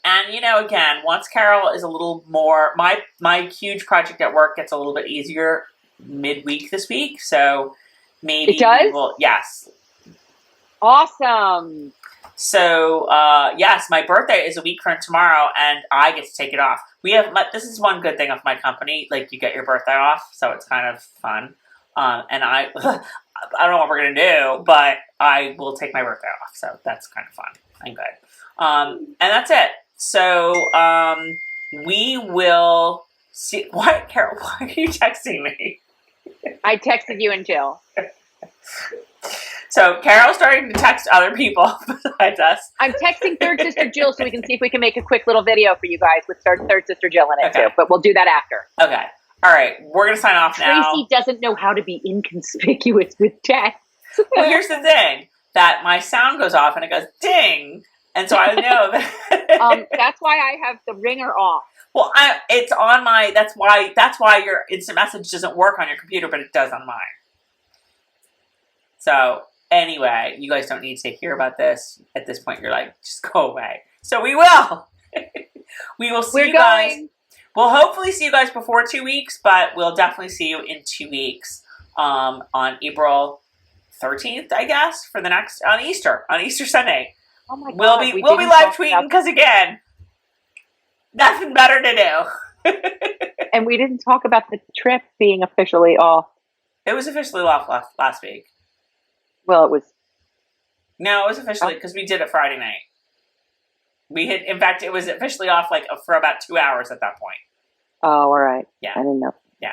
A: And again, once Carol is a little more, my huge project at work gets a little bit easier midweek this week. So maybe
B: it does.
A: Yes.
B: Awesome.
A: So yes, my birthday is a week from tomorrow, and I get to take it off. This is one good thing of my company. You get your birthday off, so it's kind of fun. And I don't know what we're gonna do, but I will take my birthday off, so that's kind of fun and good. And that's it. So we will see. What, Carol? Why are you texting me?
B: I texted you and Jill.
A: So Carol's starting to text other people besides us.
B: I'm texting third sister Jill so we can see if we can make a quick little video for you guys with third sister Jill in it too. But we'll do that after.
A: Okay. All right. We're going to sign off now.
B: Tracy doesn't know how to be inconspicuous with text.
A: Well, here's the thing. That my sound goes off and it goes ding. And so I know that.
B: That's why I have the ringer off.
A: Well, it's on my. That's why your instant message doesn't work on your computer, but it does on mine. So anyway, you guys don't need to hear about this at this point. You're like, just go away. So we will. We will see you guys. We'll hopefully see you guys before 2 weeks, but we'll definitely see you in 2 weeks on April 13th, I guess, for the next on Easter Sunday.
B: Oh my God,
A: we'll be live tweeting because again, nothing better to do.
B: And we didn't talk about the trip being officially off.
A: It was officially off last week.
B: Well, it was.
A: No, it was officially because we did it Friday night. In fact, it was officially off for about 2 hours at that point.
B: Oh, all right.
A: Yeah.
B: I didn't know.
A: Yeah.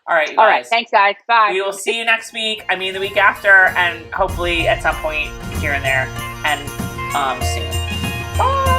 A: All right, you guys.
B: All right. Thanks, guys. Bye.
A: We will see you next week. I mean, the week after, and hopefully at some point here and there, and soon.
B: Bye.